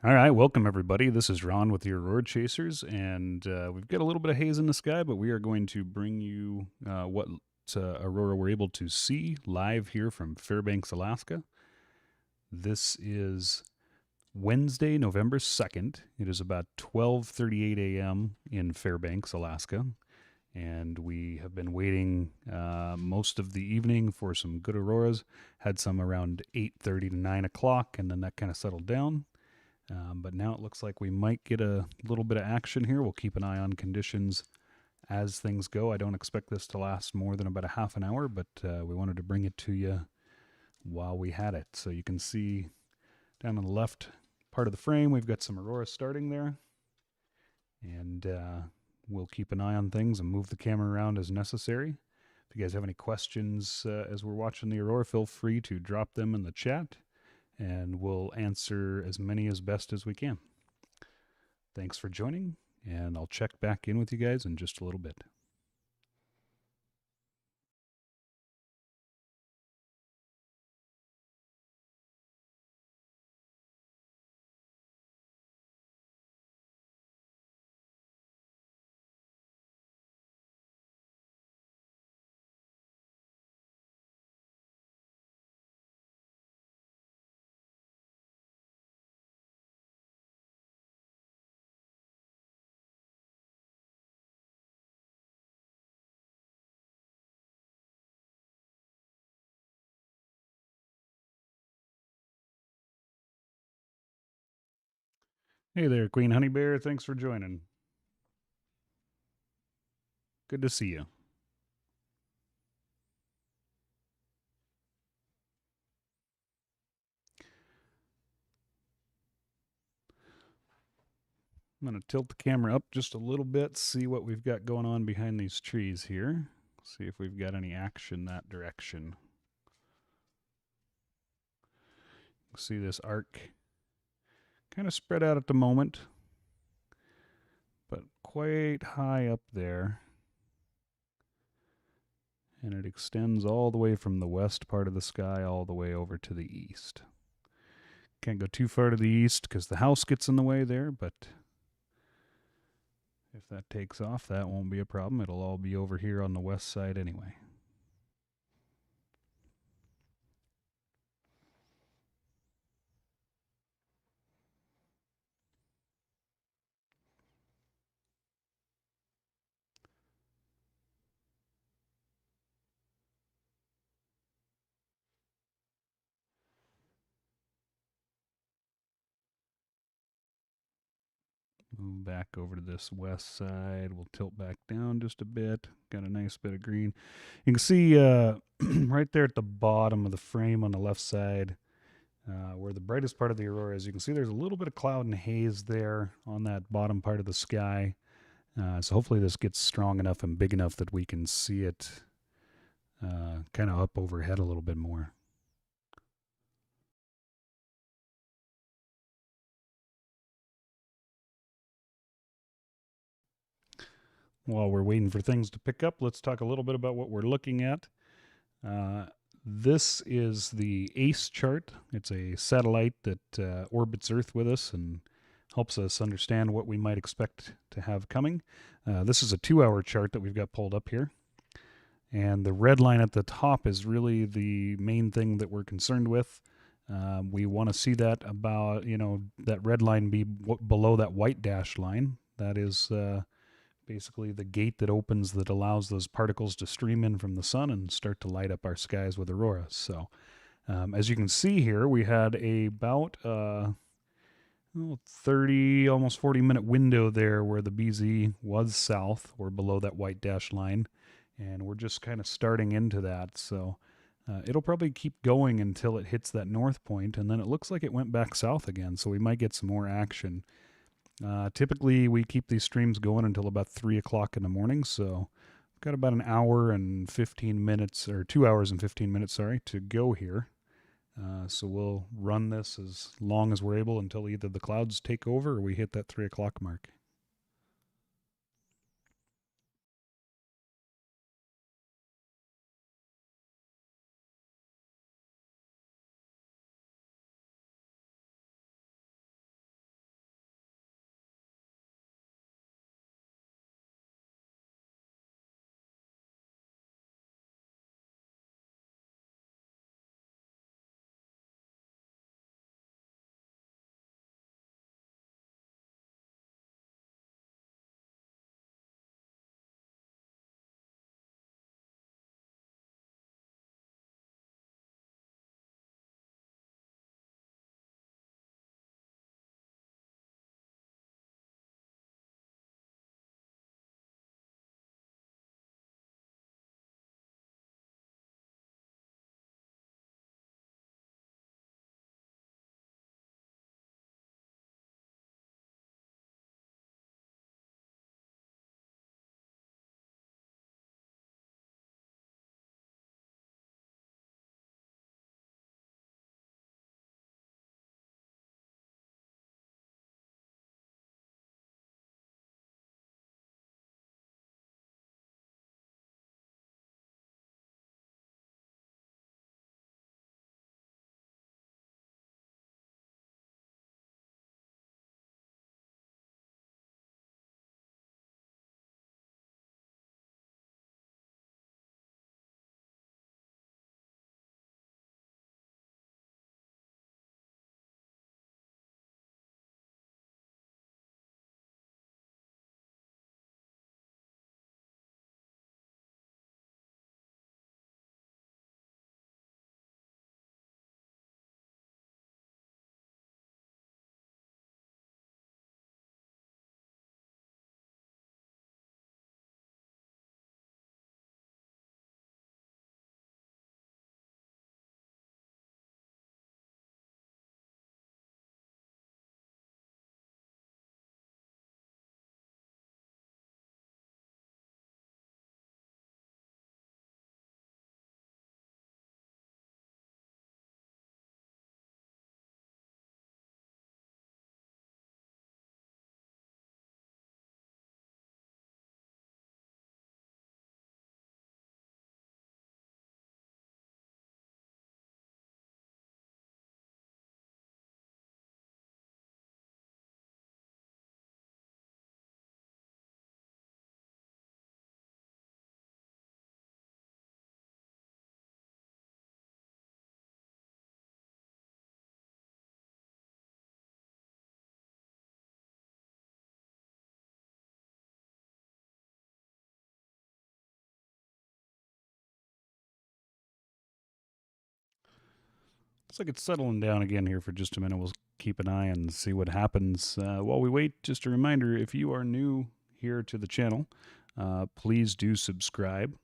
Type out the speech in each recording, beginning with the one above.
All right, welcome everybody. This is Ron with the Aurora Chasers, and we've got a little bit of haze in the sky, but we are going to bring you what aurora we're able to see live here from Fairbanks, Alaska. This is Wednesday, November 2nd. It is about 12:38 a.m. in Fairbanks, Alaska, and we have been waiting most of the evening for some good auroras. Had some around 8:30 to 9 o'clock, and then that kind of settled down. But now it looks like we might get a little bit of action here. We'll keep an eye on conditions as things go. I don't expect this to last more than about a half an hour, but we wanted to bring it to you while we had it. So you can see down on the left part of the frame, we've got some aurora starting there. And we'll keep an eye on things and move the camera around as necessary. If you guys have any questions as we're watching the aurora, feel free to drop them in the chat, and we'll answer as many as best as we can. Thanks for joining, and I'll check back in with you guys in just a little bit. Hey there, Queen Honey Bear. Thanks for joining. Good to see you. I'm going to tilt the camera up just a little bit, see what we've got going on behind these trees here. See if we've got any action that direction. See this arc kind of spread out at the moment, but quite high up there. And it extends all the way from the west part of the sky all the way over to the east. Can't go too far to the east because the house gets in the way there, but if that takes off, that won't be a problem. It'll all be over here on the west side anyway. Move back over to this west side. We'll tilt back down just a bit. Got a nice bit of green. You can see right there at the bottom of the frame on the left side, where the brightest part of the aurora is. You can see there's a little bit of cloud and haze there on that bottom part of the sky. So hopefully this gets strong enough and big enough that we can see it kind of up overhead a little bit more. While we're waiting for things to pick up, let's talk a little bit about what we're looking at. This is the ACE chart. It's a satellite that orbits Earth with us and helps us understand what we might expect to have coming. This is a 2-hour chart that we've got pulled up here. And the red line at the top is really the main thing that we're concerned with. We want to see that about, that red line be below that white dashed line. That is basically the gate that opens that allows those particles to stream in from the sun and start to light up our skies with auroras. So as you can see here, we had about 30, almost 40-minute window there where the BZ was south or below that white dashed line, and we're just kind of starting into that. So it'll probably keep going until it hits that north point, and then it looks like it went back south again, so we might get some more action. Typically, we keep these streams going until about 3 o'clock in the morning, so we've got about an hour and 15 minutes, or 2 hours and 15 minutes, sorry, to go here. So we'll run this as long as we're able until either the clouds take over or we hit that 3 o'clock mark. Looks like it's settling down again here for just a minute. We'll keep an eye and see what happens. While we wait, just a reminder, if you are new here to the channel, please do subscribe.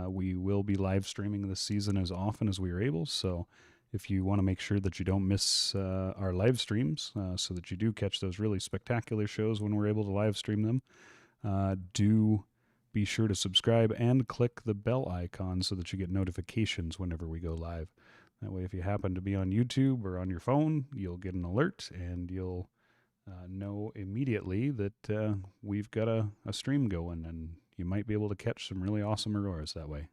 We will be live streaming this season as often as we are able, so if you want to make sure that you don't miss our live streams, so that you do catch those really spectacular shows when we're able to live stream them, do be sure to subscribe and click the bell icon so that you get notifications whenever we go live. That way, if you happen to be on YouTube or on your phone, you'll get an alert and you'll know immediately that we've got a stream going, and you might be able to catch some really awesome auroras that way.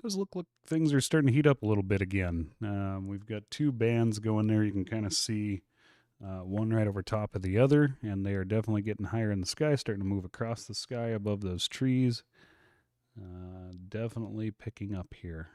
Does look like things are starting to heat up a little bit again. We've got two bands going there. You can kind of see one right over top of the other, and they are definitely getting higher in the sky, starting to move across the sky above those trees. Definitely picking up here.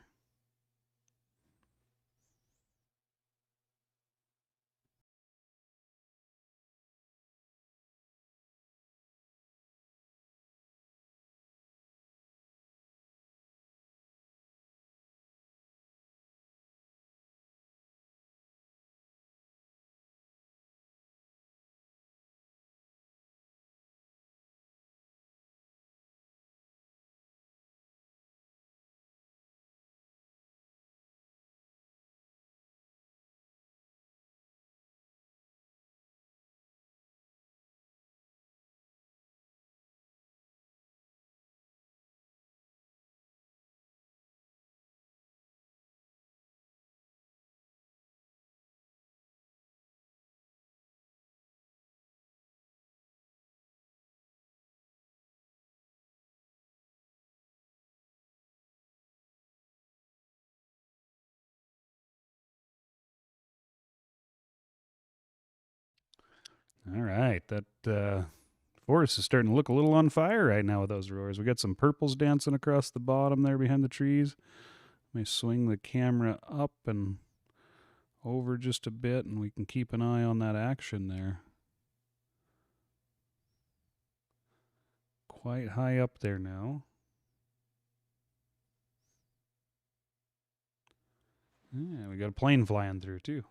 All right, that forest is starting to look a little on fire right now with those auroras. We got some purples dancing across the bottom there behind the trees. Let me swing the camera up and over just a bit, and we can keep an eye on that action there. Quite high up there now. Yeah, we got a plane flying through too.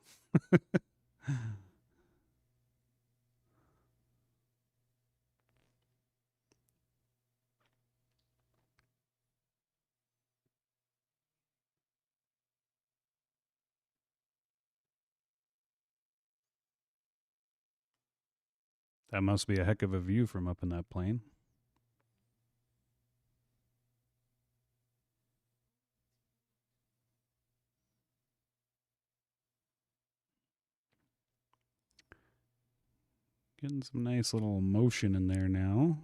That must be a heck of a view from up in that plane. Getting some nice little motion in there now.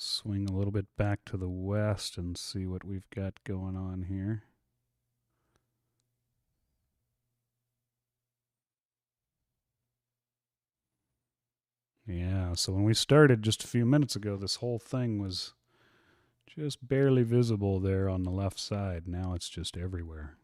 Swing a little bit back to the west and see what we've got going on here. Yeah, so when we started just a few minutes ago, this whole thing was just barely visible there on the left side. Now it's just everywhere.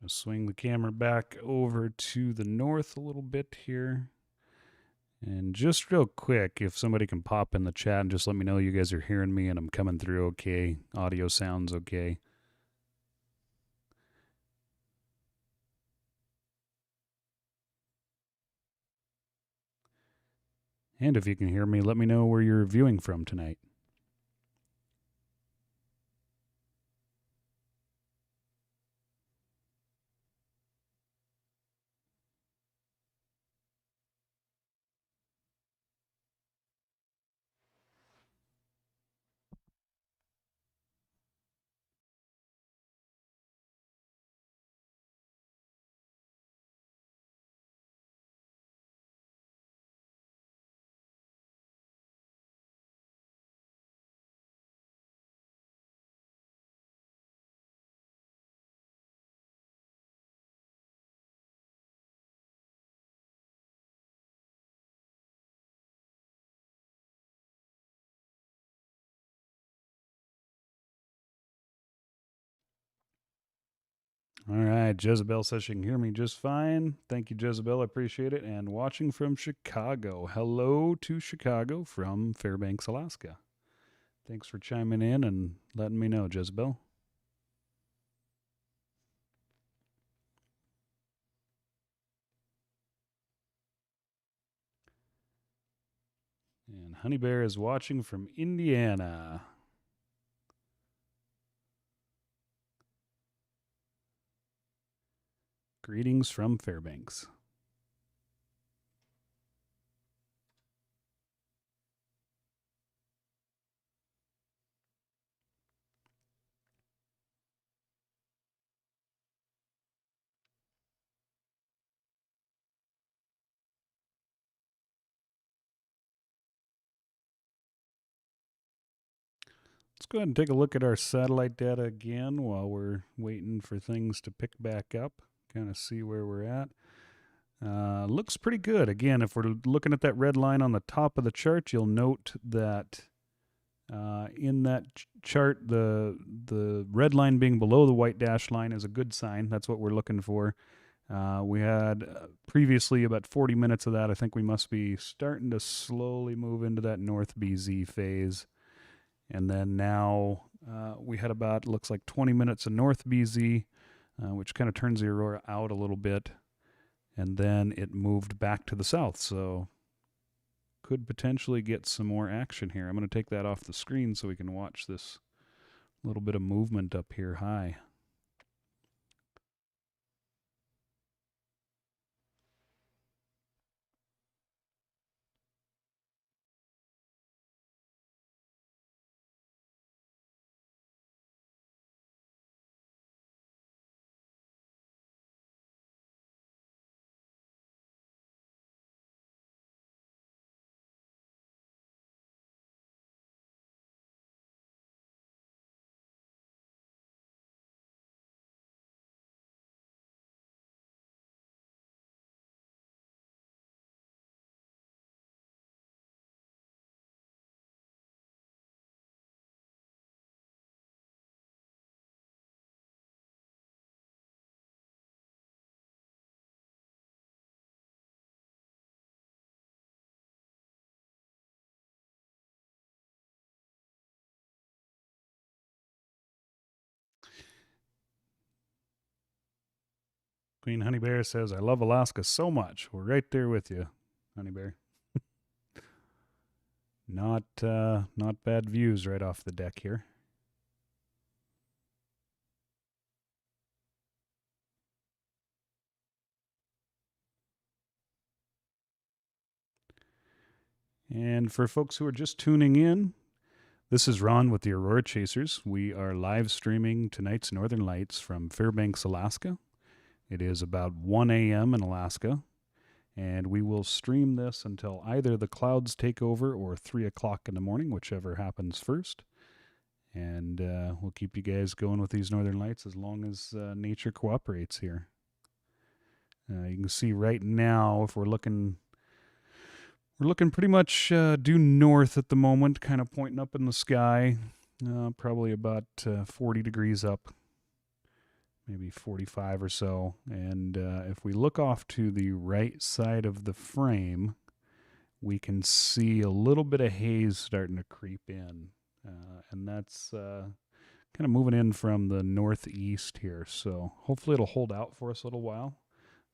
I'll swing the camera back over to the north a little bit here. And just real quick, if somebody can pop in the chat and just let me know you guys are hearing me and I'm coming through okay, audio sounds okay. And if you can hear me, let me know where you're viewing from tonight. All right, Jezebel says she can hear me just fine. Thank you, Jezebel. I appreciate it. And watching from Chicago. Hello to Chicago from Fairbanks, Alaska. Thanks for chiming in and letting me know, Jezebel. And Honey Bear is watching from Indiana. Greetings from Fairbanks. Let's go ahead and take a look at our satellite data again while we're waiting for things to pick back up, kind of see where we're at. Looks pretty good. Again, if we're looking at that red line on the top of the chart, you'll note that in that chart, the red line being below the white dash line is a good sign. That's what we're looking for. We had previously about 40 minutes of that. I think we must be starting to slowly move into that north BZ phase. And then now we had about, looks like 20 minutes of north BZ, which kind of turns the aurora out a little bit. And then it moved back to the south. So could potentially get some more action here. I'm going to take that off the screen so we can watch this little bit of movement up here high. Queen Honey Bear says, I love Alaska so much. We're right there with you, Honey Bear. Not bad views right off the deck here. And for folks who are just tuning in, this is Ron with the Aurora Chasers. We are live streaming tonight's Northern Lights from Fairbanks, Alaska. It is about 1 a.m. in Alaska, and we will stream this until either the clouds take over or 3 o'clock in the morning, whichever happens first. And we'll keep you guys going with these Northern Lights as long as nature cooperates here. You can see right now, if we're looking pretty much due north at the moment, kind of pointing up in the sky, probably about 40 degrees up, maybe 45 or so. And if we look off to the right side of the frame, we can see a little bit of haze starting to creep in. And that's kind of moving in from the northeast here. So hopefully it'll hold out for us a little while.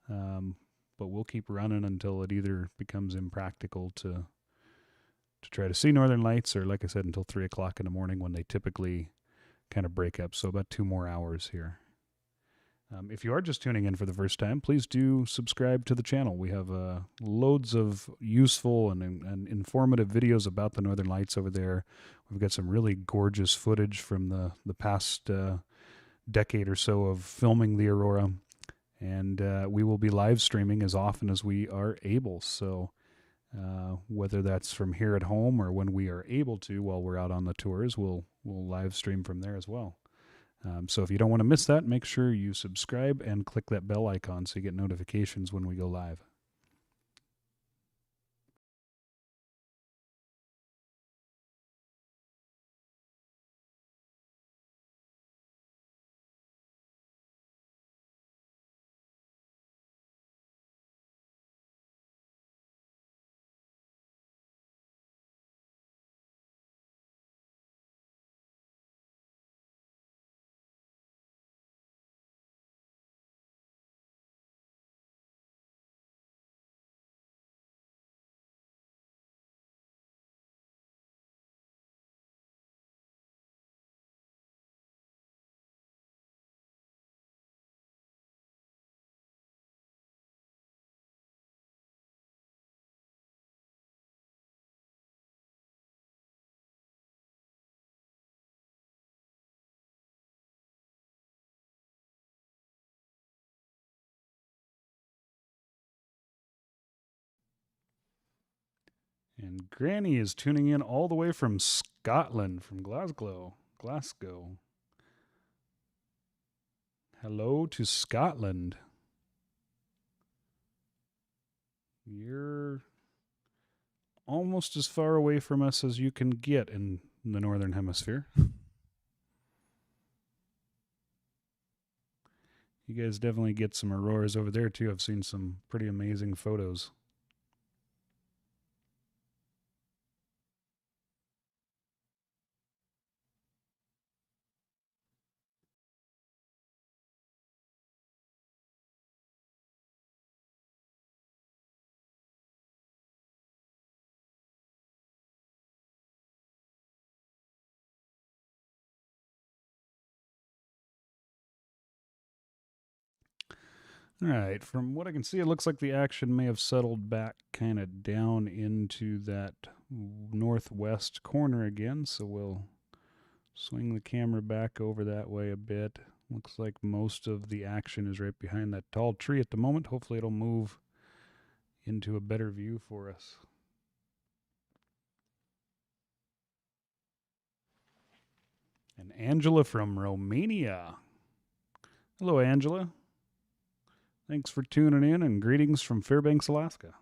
But we'll keep running until it either becomes impractical to to try to see northern lights, or like I said, until 3 o'clock in the morning when they typically kind of break up. So about 2 more hours here. If you are just tuning in for the first time, please do subscribe to the channel. We have loads of useful and informative videos about the Northern Lights over there. We've got some really gorgeous footage from the past decade or so of filming the Aurora. And we will be live streaming as often as we are able. So whether that's from here at home or when we are able to while we're out on the tours, we'll live stream from there as well. So if you don't want to miss that, make sure you subscribe and click that bell icon so you get notifications when we go live. And Granny is tuning in all the way from Scotland, from Glasgow. Hello to Scotland. You're almost as far away from us as you can get in the Northern Hemisphere. You guys definitely get some auroras over there too. I've seen some pretty amazing photos. All right, from what I can see, it looks like the action may have settled back kind of down into that northwest corner again, so we'll swing the camera back over that way a bit. Looks like most of the action is right behind that tall tree at the moment. Hopefully it'll move into a better view for us. And Angela from Romania. Hello, Angela. Thanks for tuning in, and greetings from Fairbanks, Alaska.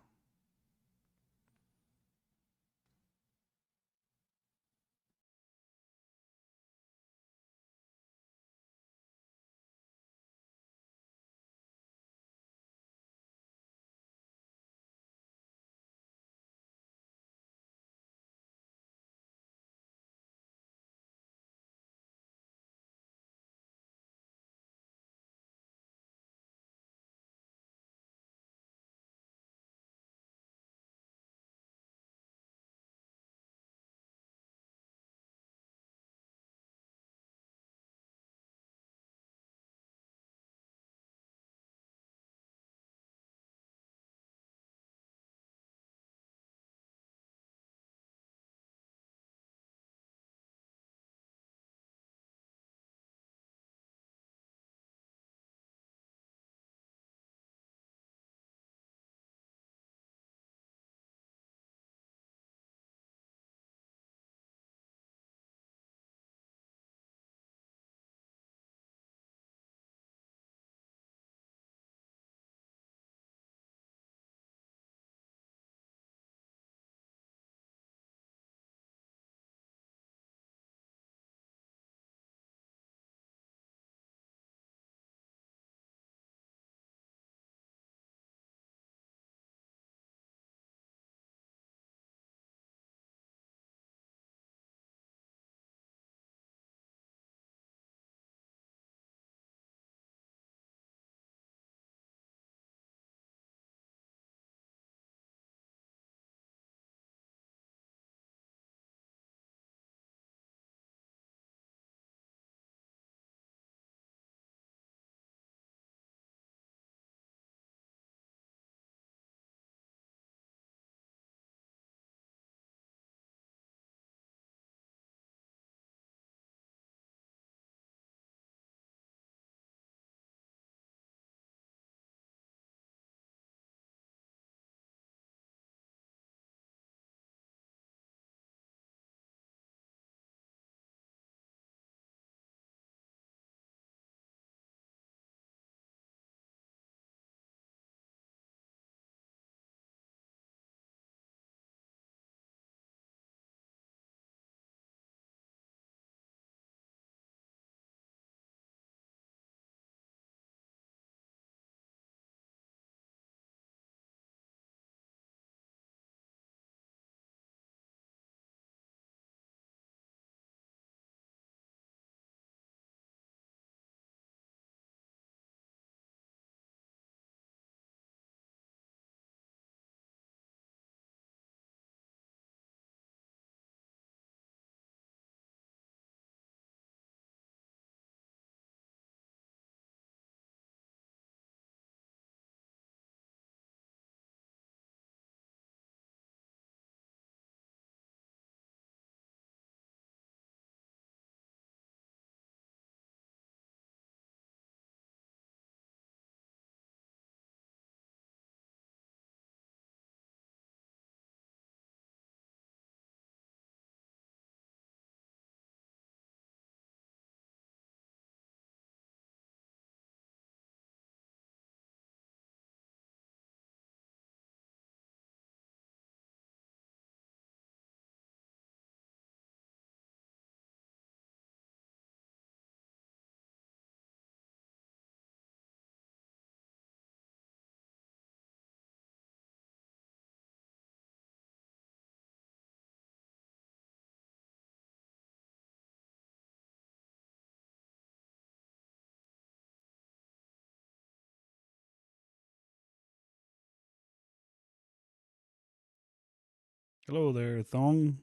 Hello there, Thong.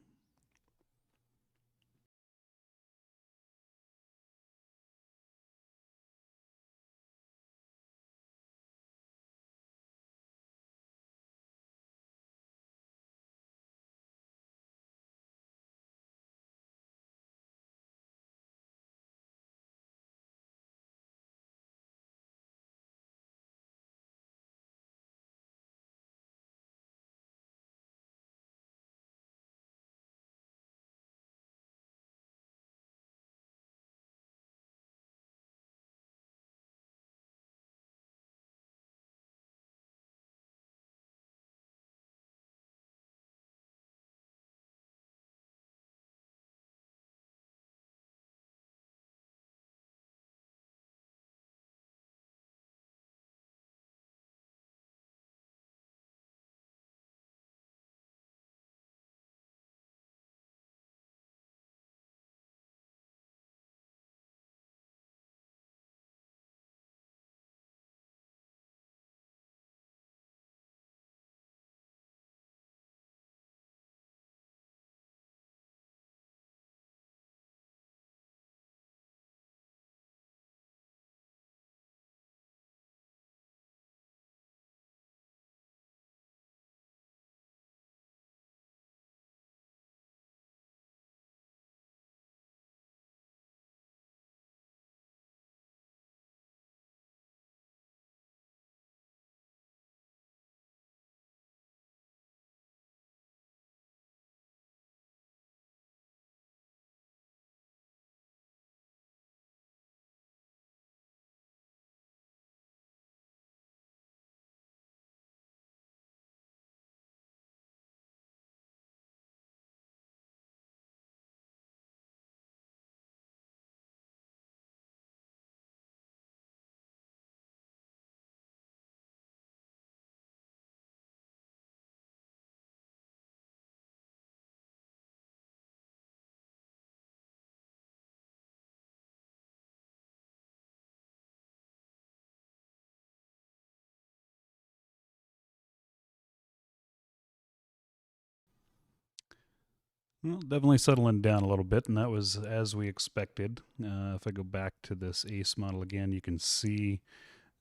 Well, definitely settling down a little bit, and that was as we expected. If I go back to this ACE model again, you can see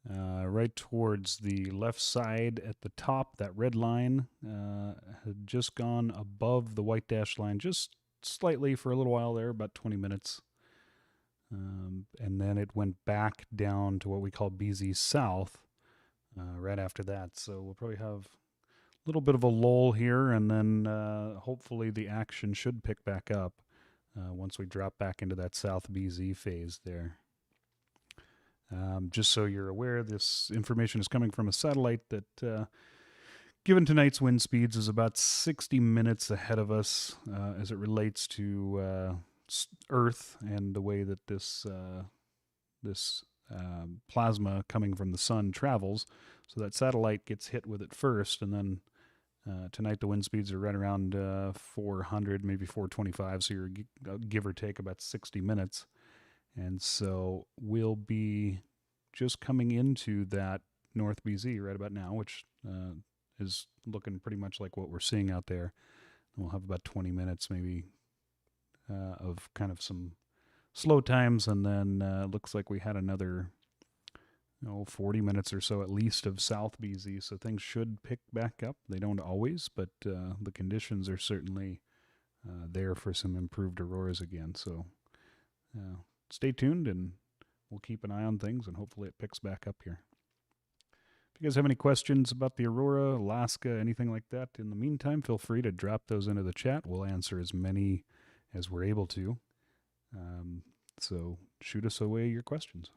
right towards the left side at the top, that red line had just gone above the white dashed line just slightly for a little while there, about 20 minutes. And then it went back down to what we call BZ South right after that. So we'll probably have a little bit of a lull here, and then hopefully the action should pick back up once we drop back into that South BZ phase there. Just so you're aware, this information is coming from a satellite that, given tonight's wind speeds, is about 60 minutes ahead of us as it relates to Earth and the way that this plasma coming from the sun travels. So that satellite gets hit with it first, and then tonight the wind speeds are right around 400, maybe 425. So you're give or take about 60 minutes. And so we'll be just coming into that North BZ right about now, which is looking pretty much like what we're seeing out there. And we'll have about 20 minutes maybe of kind of some slow times, and then looks like we had another 40 minutes or so at least of South BZ, so things should pick back up. They don't always, but the conditions are certainly there for some improved auroras again. So stay tuned, and we'll keep an eye on things, and hopefully it picks back up here. If you guys have any questions about the Aurora, Alaska, anything like that, in the meantime, feel free to drop those into the chat. We'll answer as many as we're able to. So shoot us away your questions.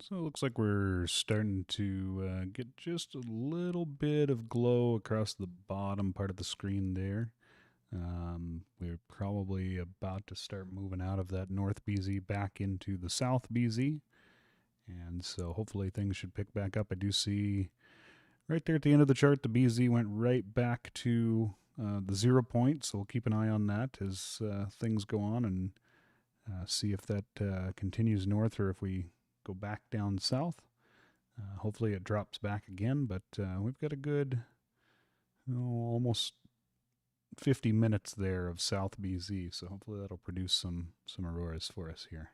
So it looks like we're starting to get just a little bit of glow across the bottom part of the screen there. We're probably about to start moving out of that north BZ back into the south BZ. And so hopefully things should pick back up. I do see right there at the end of the chart, the BZ went right back to the 0 point. So we'll keep an eye on that as things go on and see if that continues north or if we go back down south. Hopefully it drops back again, but we've got a good almost 50 minutes there of South BZ, so hopefully that'll produce some auroras for us here.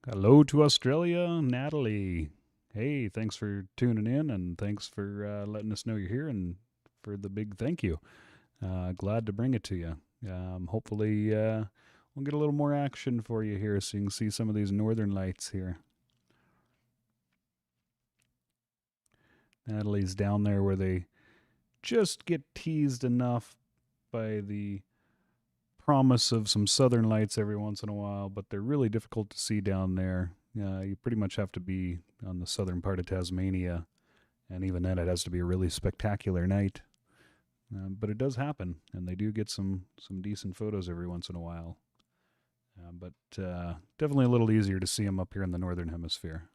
Hello to Australia, Natalie. Hey, thanks for tuning in and thanks for letting us know you're here and for the big thank you. Glad to bring it to you. Hopefully, we'll get a little more action for you here so you can see some of these northern lights here. Natalie's down there where they just get teased enough by the promise of some southern lights every once in a while, but they're really difficult to see down there. You pretty much have to be on the southern part of Tasmania, and even then it has to be a really spectacular night. But it does happen, and they do get some decent photos every once in a while. But definitely a little easier to see them up here in the northern hemisphere.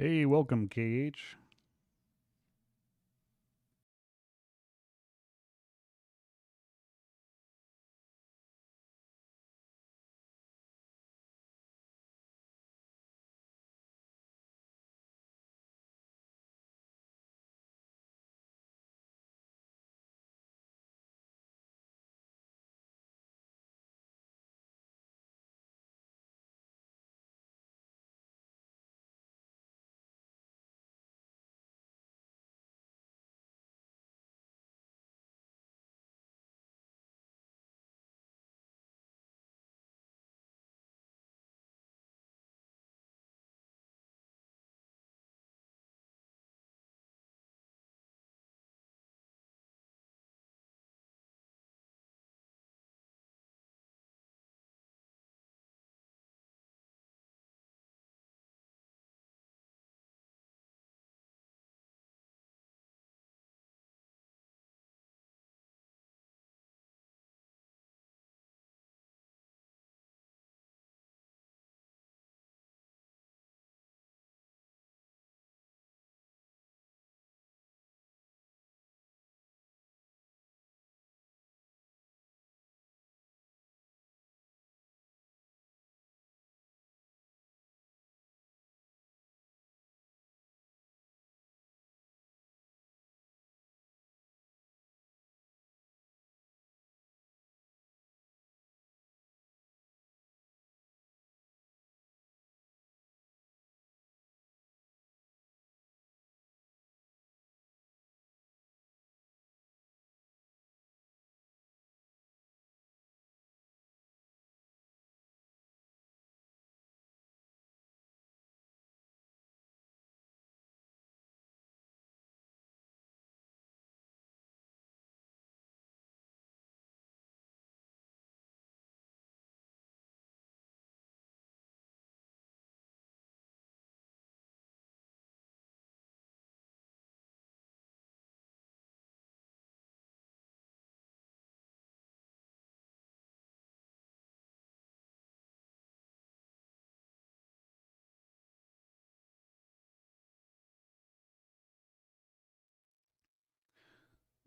Hey, welcome, KH.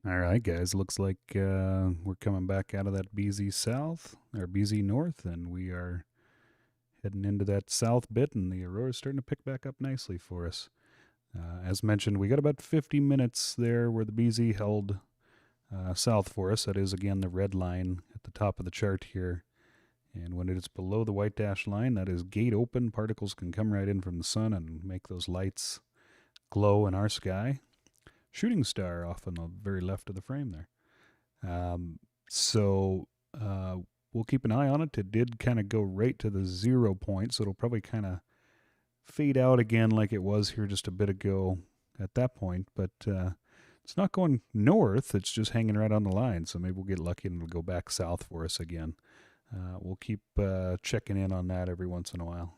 All right, guys. Looks like we're coming back out of that BZ South or BZ North, and we are heading into that south bit, and the Aurora's starting to pick back up nicely for us. As mentioned, we got about 50 minutes there where the BZ held south for us. That is, again, the red line at the top of the chart here. And when it is below the white dash line, that is gate open. Particles can come right in from the sun and make those lights glow in our sky. Shooting star off on the very left of the frame there. So we'll keep an eye on it. It did kind of go right to the 0 point, so it'll probably kind of fade out again like it was here just a bit ago at that point. But it's not going north. It's just hanging right on the line. So maybe we'll get lucky and it'll go back south for us again. We'll keep checking in on that every once in a while.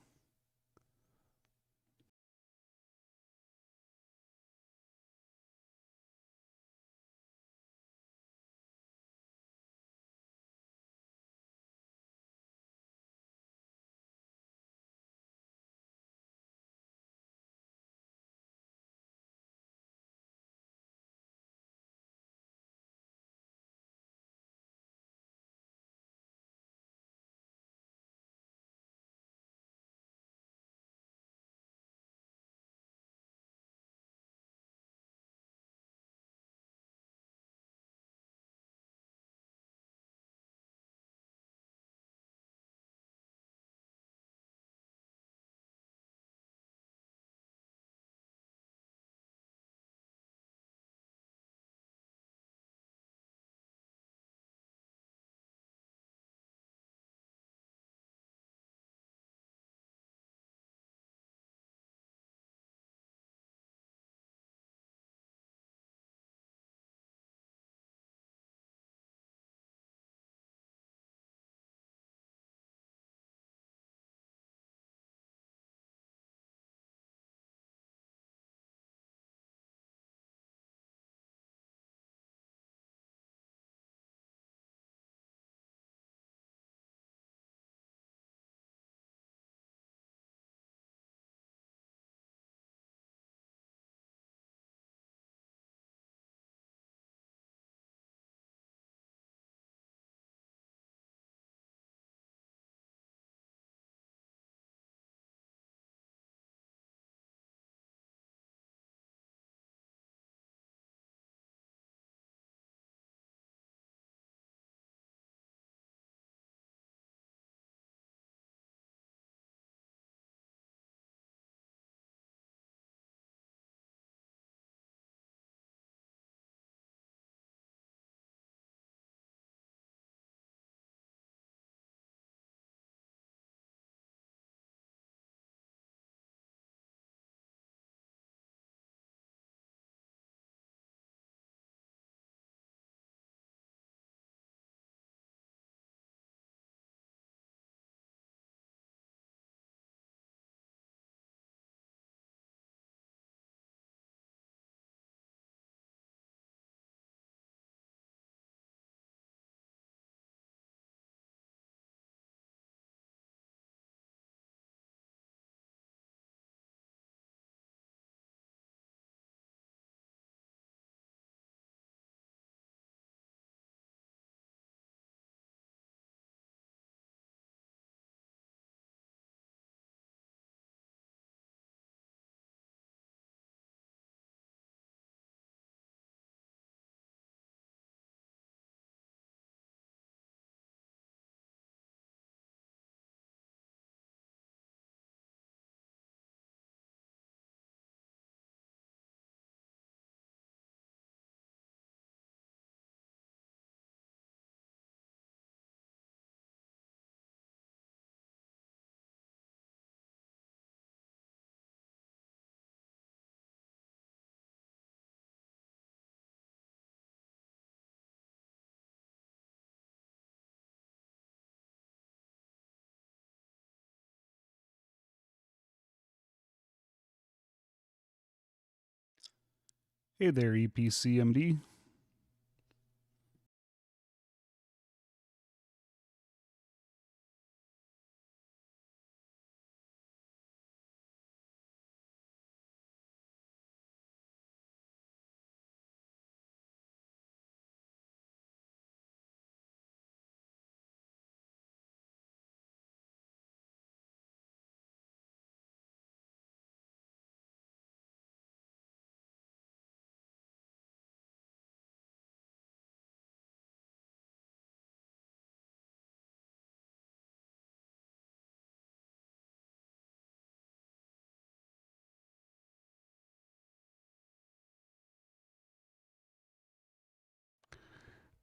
Hey there, EPCMD.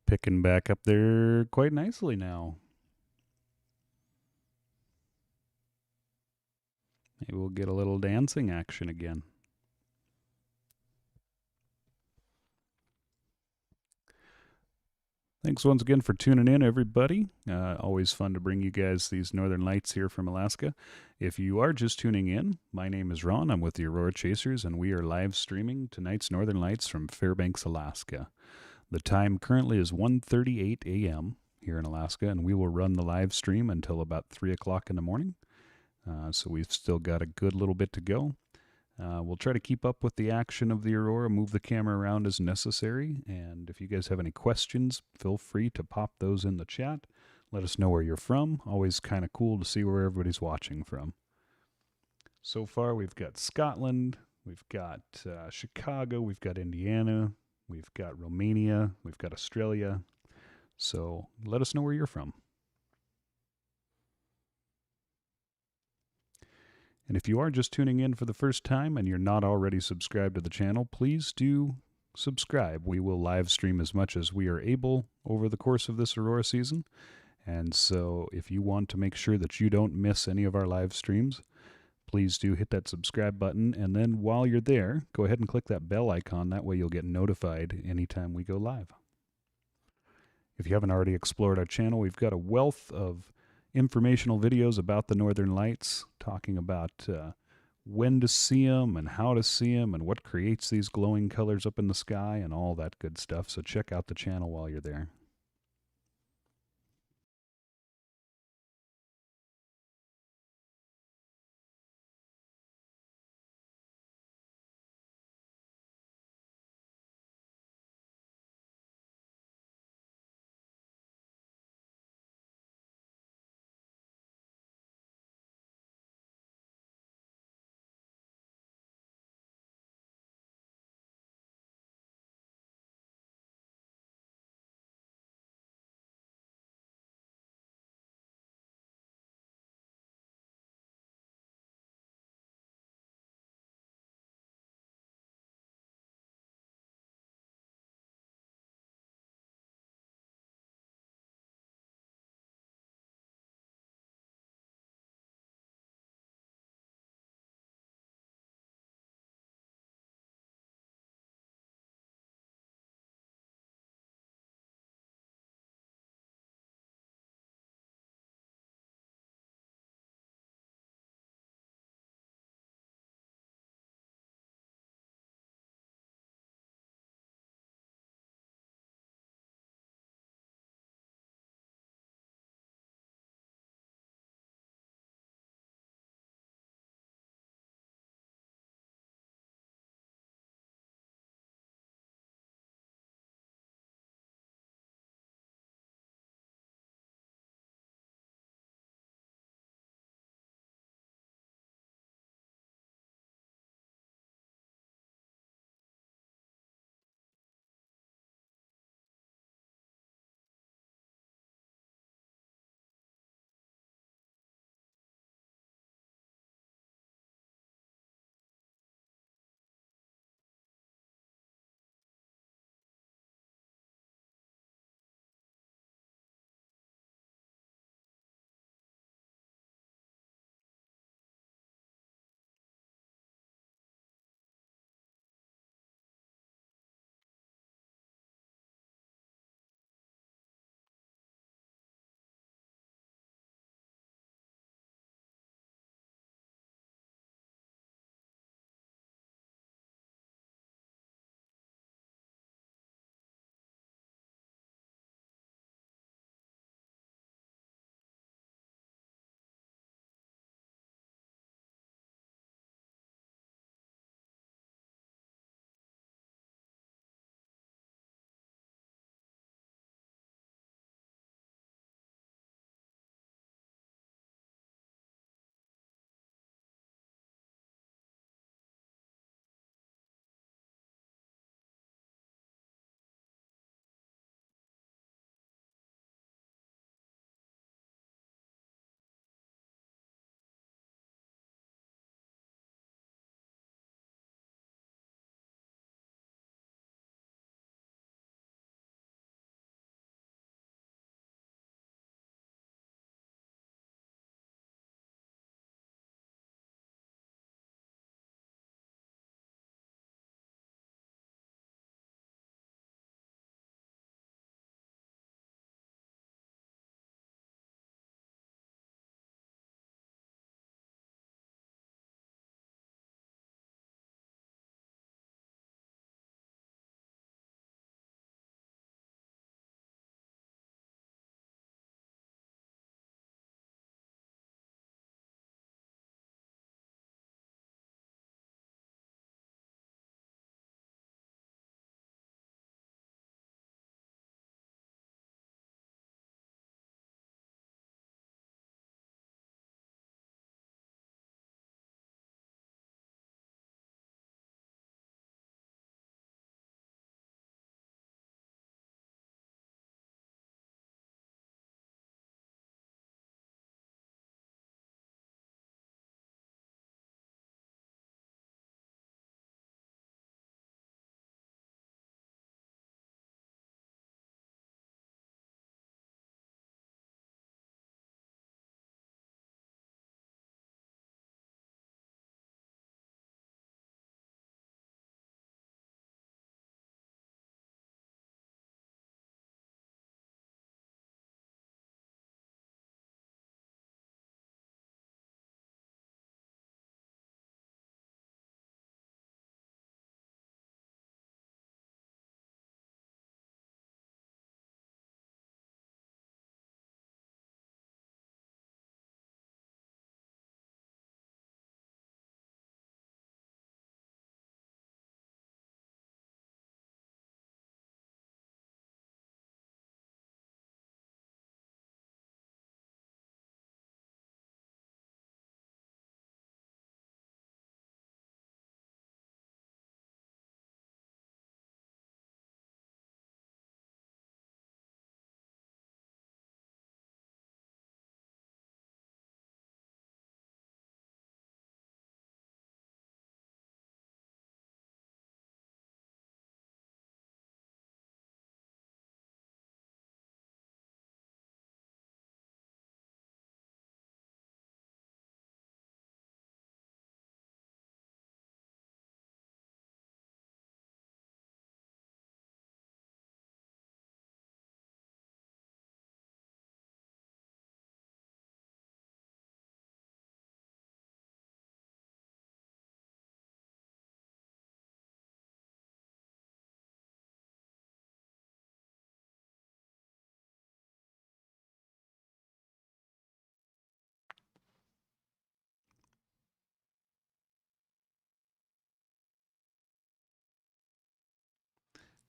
Picking back up there quite nicely now. Maybe we'll get a little dancing action again. Thanks once again for tuning in, everybody. Always fun to bring you guys these northern lights here from Alaska. If you are just tuning in, my name is Ron. I'm with the Aurora Chasers, and we are live streaming tonight's northern lights from Fairbanks, Alaska. The time currently is 1:38 a.m. here in Alaska, and we will run the live stream until about 3 o'clock in the morning. So we've still got a good little bit to go. We'll try to keep up with the action of the Aurora, move the camera around as necessary, and if you guys have any questions, feel free to pop those in the chat. Let us know where you're from. Always kind of cool to see where everybody's watching from. So far, we've got Scotland, we've got Chicago, we've got Indiana, we've got Romania, we've got Australia. So let us know where you're from. And if you are just tuning in for the first time and you're not already subscribed to the channel, please do subscribe. We will live stream as much as we are able over the course of this Aurora season. And so if you want to make sure that you don't miss any of our live streams, please do hit that subscribe button. And then while you're there, go ahead and click that bell icon. That way you'll get notified anytime we go live. If you haven't already explored our channel, we've got a wealth of informational videos about the Northern Lights, talking about when to see them and how to see them and what creates these glowing colors up in the sky and all that good stuff. So check out the channel while you're there.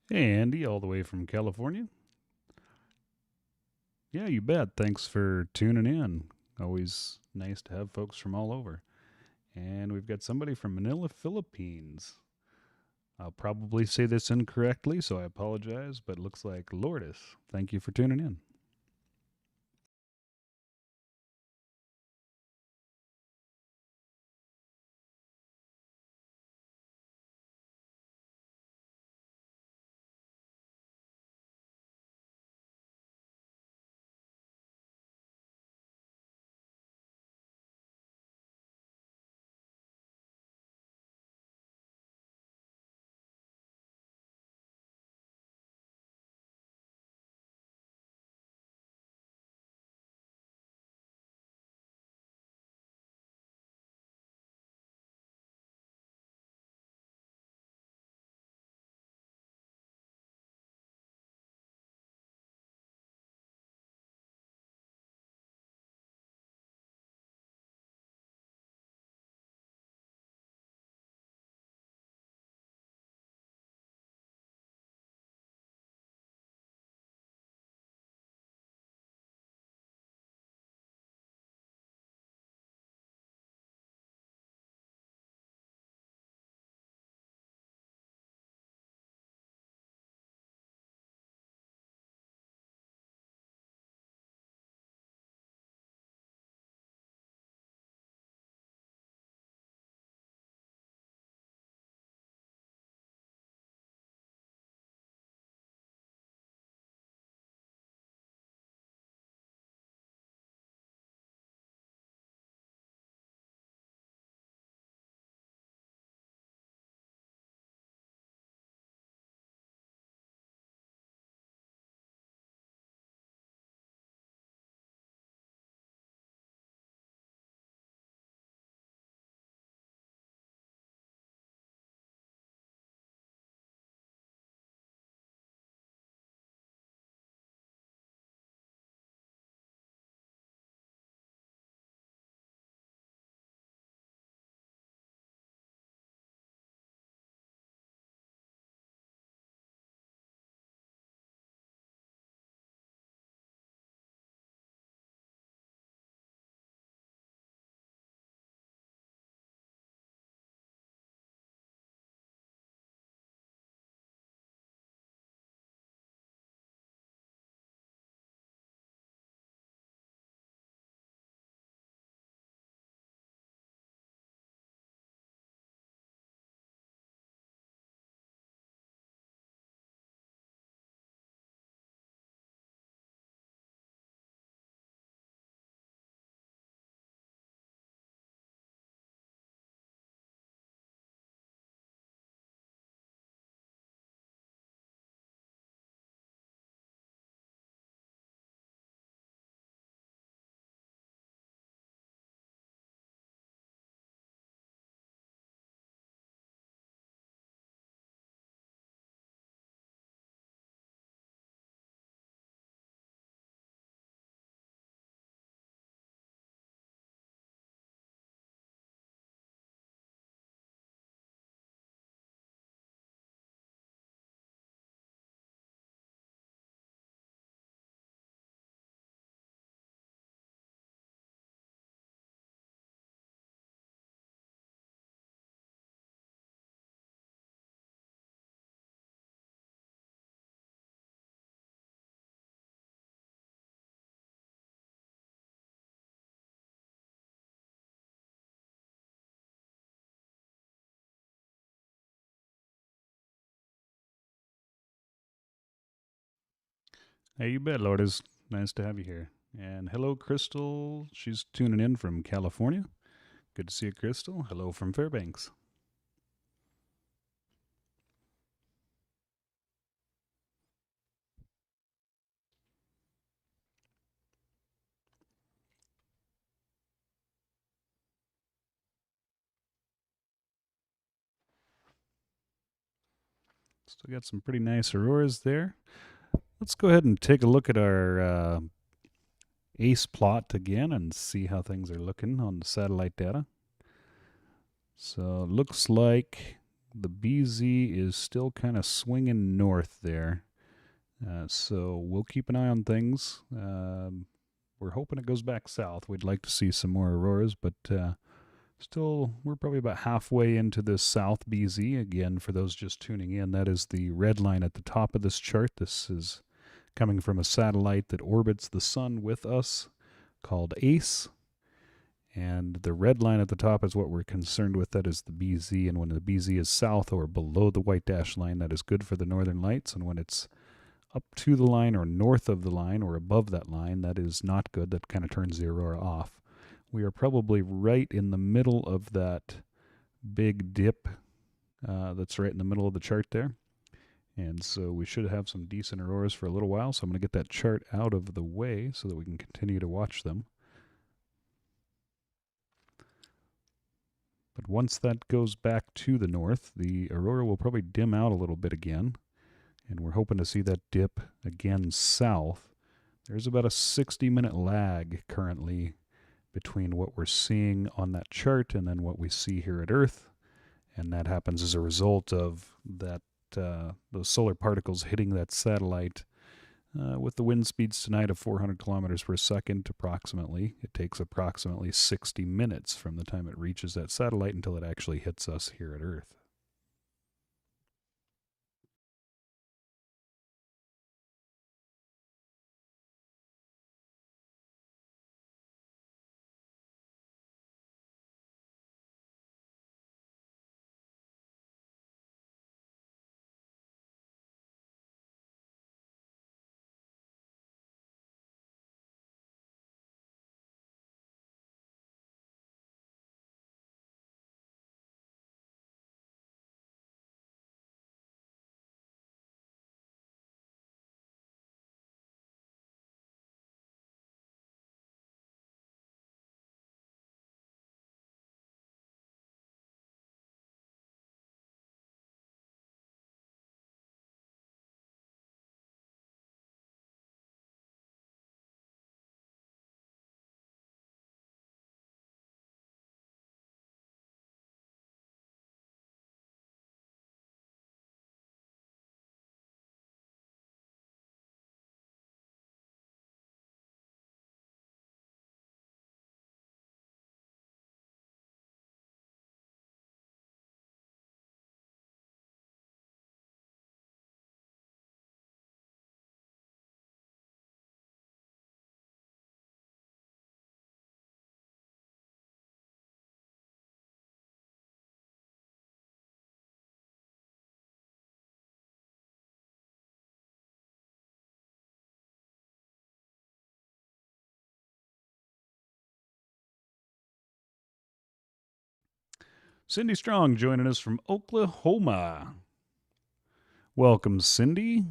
Hey, Andy, all the way from California. Yeah, you bet. Thanks for tuning in. Always nice to have folks from all over. And we've got somebody from Manila, Philippines. I'll probably say this incorrectly, so I apologize, but it looks like Lourdes. Thank you for tuning in. Hey, you bet, Lourdes. Nice to have you here. And hello, Crystal. She's tuning in from California. Good to see you, Crystal. Hello from Fairbanks. Still got some pretty nice auroras there. Let's go ahead and take a look at our ACE plot again and see how things are looking on the satellite data. So it looks like the BZ is still kind of swinging north there. So we'll keep an eye on things. We're hoping it goes back south. We'd like to see some more auroras, but still, we're probably about halfway into this south BZ. Again, for those just tuning in, that is the red line at the top of this chart. This is coming from a satellite that orbits the sun with us called ACE. And the red line at the top is what we're concerned with. That is the BZ. And when the BZ is south or below the white dash line, that is good for the northern lights. And when it's up to the line or north of the line or above that line, that is not good. That kind of turns the aurora off. We are probably right in the middle of that big dip that's right in the middle of the chart there. And so we should have some decent auroras for a little while. So I'm going to get that chart out of the way so that we can continue to watch them. But once that goes back to the north, the aurora will probably dim out a little bit again. And we're hoping to see that dip again south. There's about a 60-minute lag currently between what we're seeing on that chart and then what we see here at Earth. And that happens as a result of that those solar particles hitting that satellite with the wind speeds tonight of 400 kilometers per second approximately. It takes approximately 60 minutes from the time it reaches that satellite until it actually hits us here at Earth. Cindy Strong joining us from Oklahoma. Welcome, Cindy.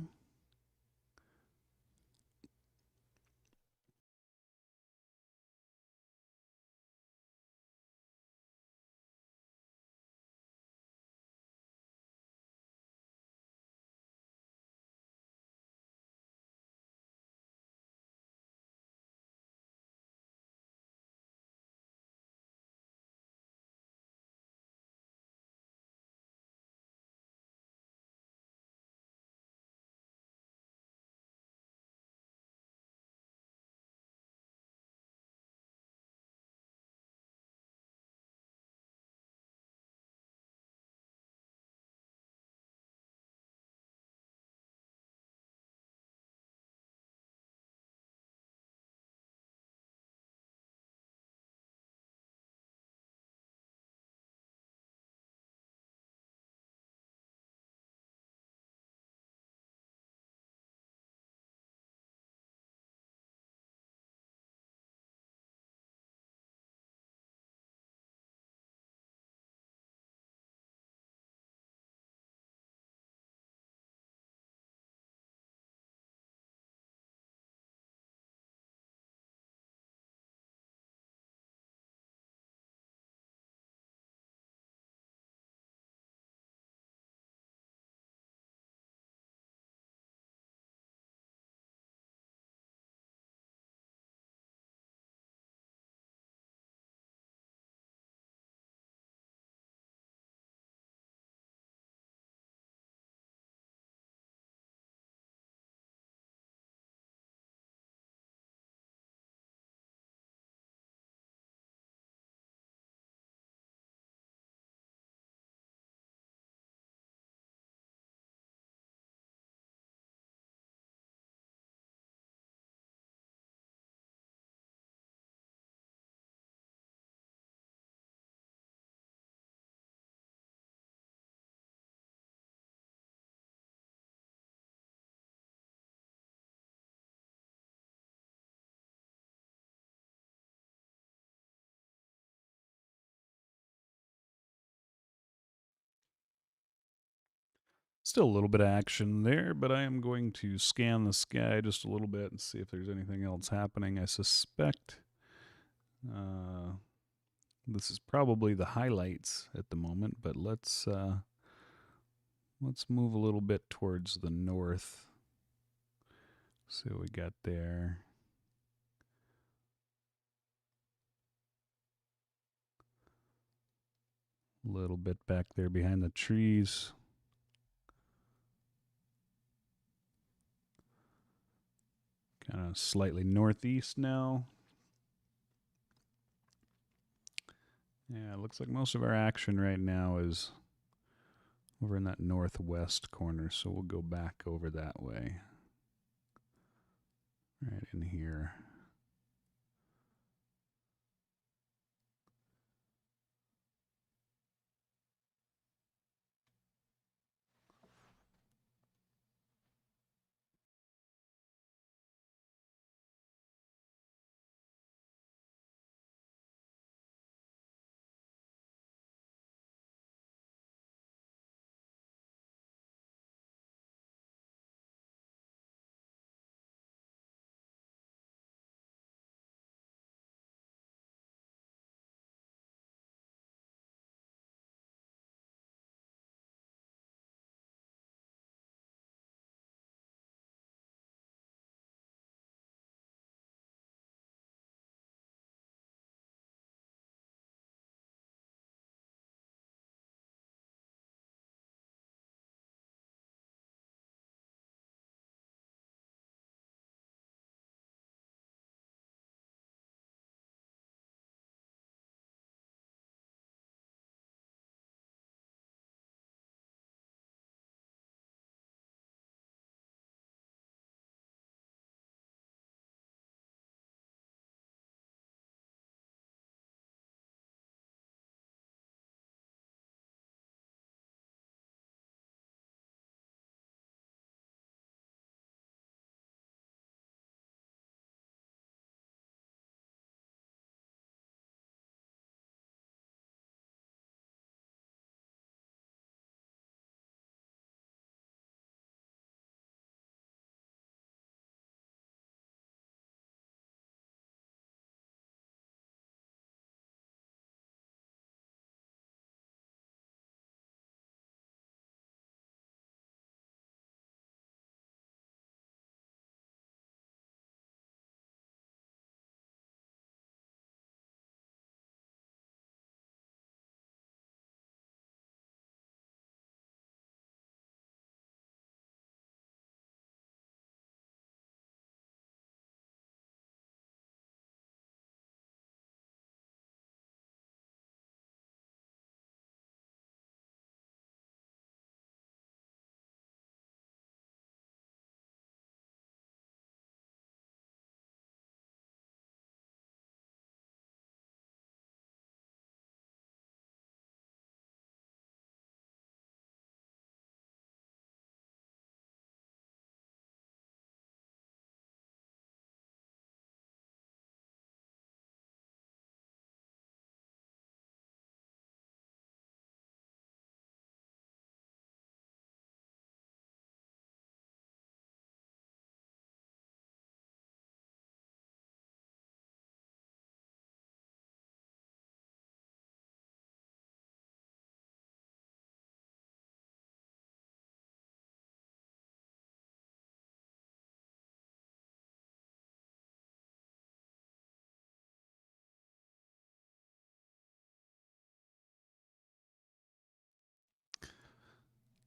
Still a little bit of action there, but I am going to scan the sky just a little bit and see if there's anything else happening. I suspect this is probably the highlights at the moment, but let's move a little bit towards the north. See what we got there. A little bit back there behind the trees. Kind of slightly northeast now. Yeah, it looks like most of our action right now is over in that northwest corner, so we'll go back over that way. Right in here.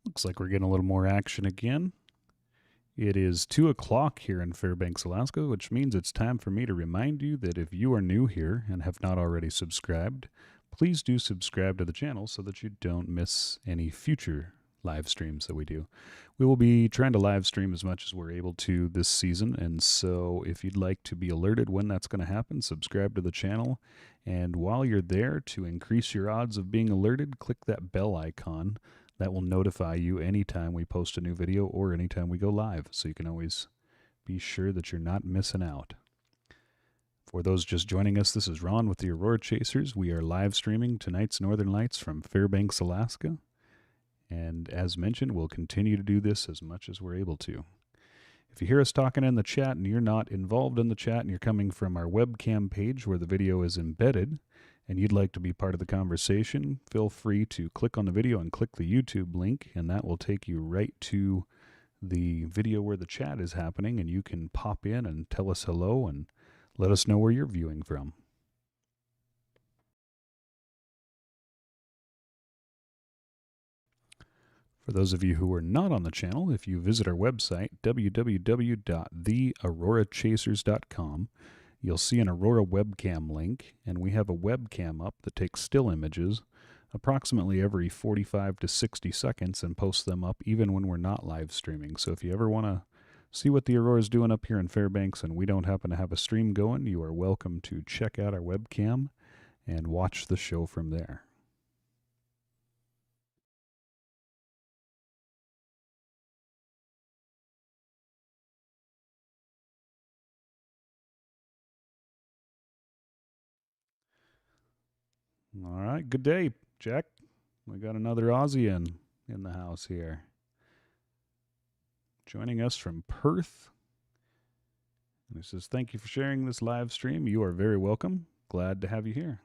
Looks like we're getting a little more action again. It is 2 o'clock here in Fairbanks, Alaska, which means it's time for me to remind you that if you are new here and have not already subscribed, please do subscribe to the channel so that you don't miss any future live streams that we do. We will be trying to live stream as much as we're able to this season, and so if you'd like to be alerted when that's going to happen, subscribe to the channel. And while you're there, to increase your odds of being alerted, click that bell icon. That will notify you anytime we post a new video or anytime we go live, so you can always be sure that you're not missing out. For those just joining us, this is Ron with the Aurora Chasers. We are live streaming tonight's Northern Lights from Fairbanks, Alaska. And as mentioned, we'll continue to do this as much as we're able to. If you hear us talking in the chat and you're not involved in the chat and you're coming from our webcam page where the video is embedded and you'd like to be part of the conversation, feel free to click on the video and click the YouTube link, and that will take you right to the video where the chat is happening, and you can pop in and tell us hello and let us know where you're viewing from. For those of you who are not on the channel, if you visit our website, www.theaurorachasers.com, you'll see an Aurora webcam link, and we have a webcam up that takes still images approximately every 45 to 60 seconds and posts them up even when we're not live streaming. So if you ever want to see what the Aurora is doing up here in Fairbanks and we don't happen to have a stream going, you are welcome to check out our webcam and watch the show from there. All right, good day, Jack. We got another Aussie in the house here. Joining us from Perth. And he says, thank you for sharing this live stream. You are very welcome. Glad to have you here.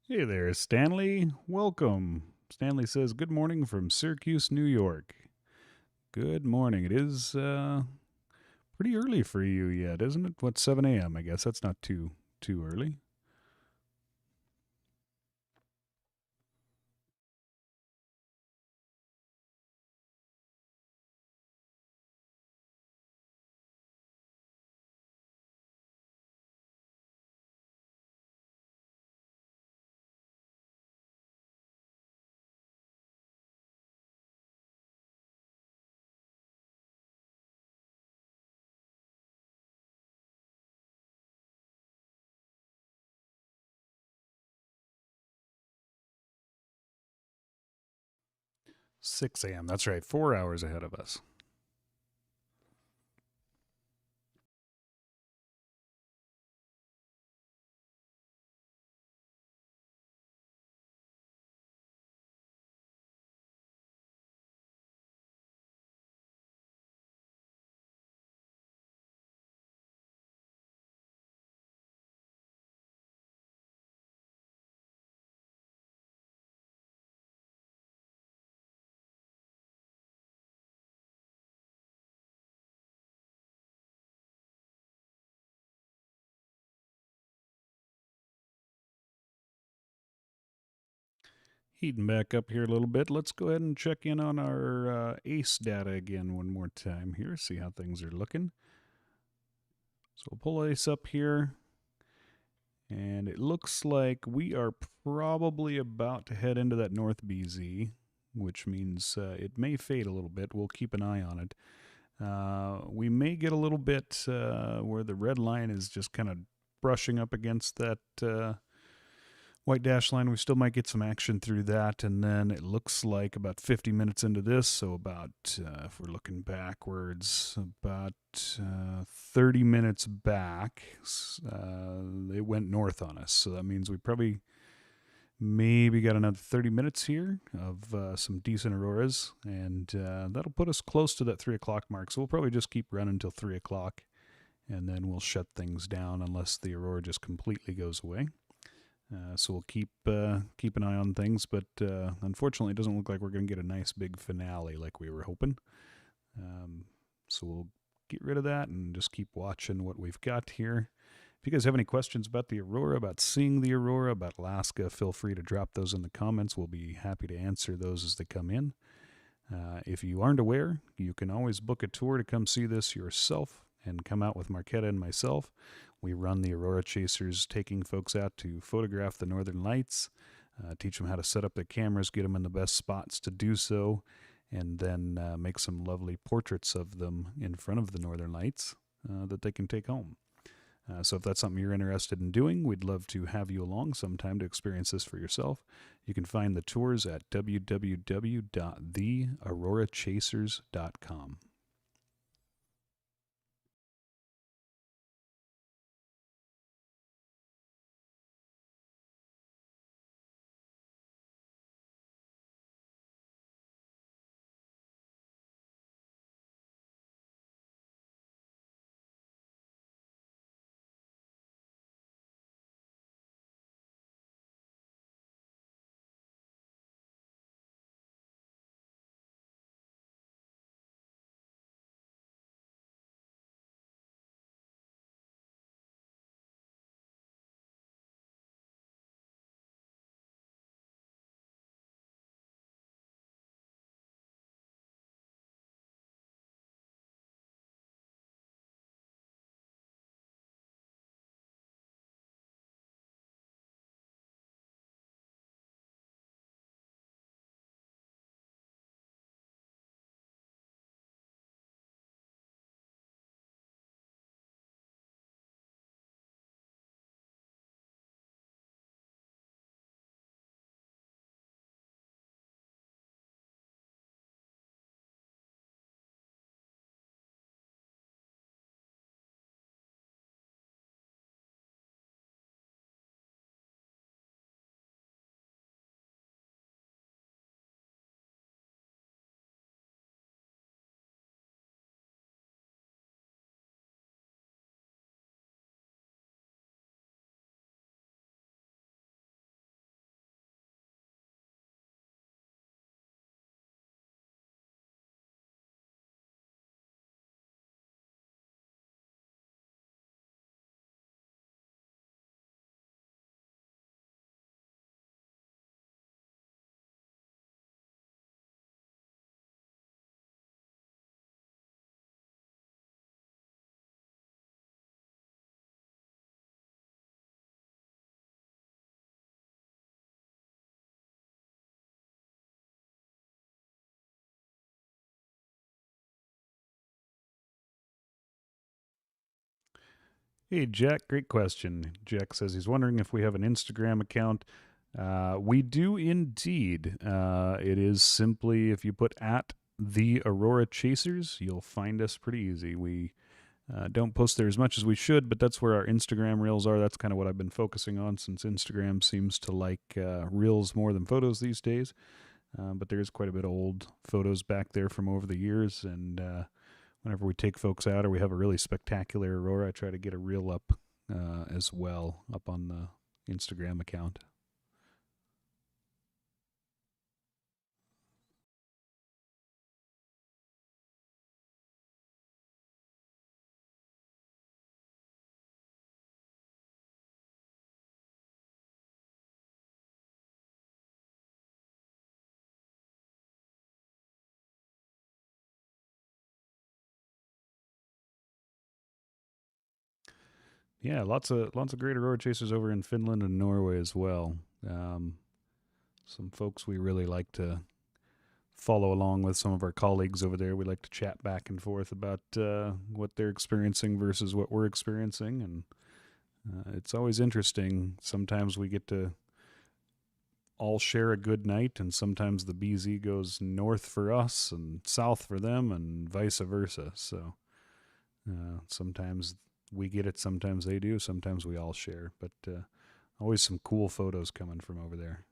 Hey there, Stanley. Welcome. Stanley says, "Good morning from Syracuse, New York." Good morning. It is pretty early for you yet, isn't it? What, 7 a.m.? I guess that's not too early. 6 a.m. That's right, 4 hours ahead of us. Heating back up here a little bit. Let's go ahead and check in on our ACE data again one more time here, see how things are looking. So we'll pull ACE up here. And it looks like we are probably about to head into that North BZ, which means it may fade a little bit. We'll keep an eye on it. We may get a little bit where the red line is just kind of brushing up against that white dash line. We still might get some action through that, and then it looks like about 50 minutes into this, so about, if we're looking backwards, about 30 minutes back, it went north on us. So that means we probably maybe got another 30 minutes here of some decent auroras, and that'll put us close to that 3 o'clock mark. So we'll probably just keep running until 3 o'clock, and then we'll shut things down unless the aurora just completely goes away. So we'll keep an eye on things, but unfortunately, it doesn't look like we're going to get a nice big finale like we were hoping. So we'll get rid of that and just keep watching what we've got here. If you guys have any questions about the aurora, about seeing the aurora, about Alaska, feel free to drop those in the comments. We'll be happy to answer those as they come in. If you aren't aware, you can always book a tour to come see this yourself and come out with Marquetta and myself. We run the Aurora Chasers, taking folks out to photograph the northern lights, teach them how to set up their cameras, get them in the best spots to do so, and then make some lovely portraits of them in front of the northern lights that they can take home. So if that's something you're interested in doing, we'd love to have you along sometime to experience this for yourself. You can find the tours at www.theaurorachasers.com. Hey, Jack, great question. Jack says he's wondering if we have an Instagram account. We do indeed. It is simply if you put at the Aurora Chasers, you'll find us pretty easy. We don't post there as much as we should, but that's where our Instagram reels are. That's kind of what I've been focusing on since Instagram seems to like reels more than photos these days. But there's quite a bit of old photos back there from over the years, and whenever we take folks out or we have a really spectacular aurora, I try to get a reel up as well up on the Instagram account. Yeah, lots of great aurora chasers over in Finland and Norway as well. Um, some folks we really like to follow along with. Some of our colleagues over there. We like to chat back and forth about what they're experiencing versus what we're experiencing, and it's always interesting. Sometimes we get to all share a good night, and sometimes the BZ goes north for us and south for them, and vice versa. So sometimes we get it, sometimes they do, sometimes we all share. But always some cool photos coming from over there.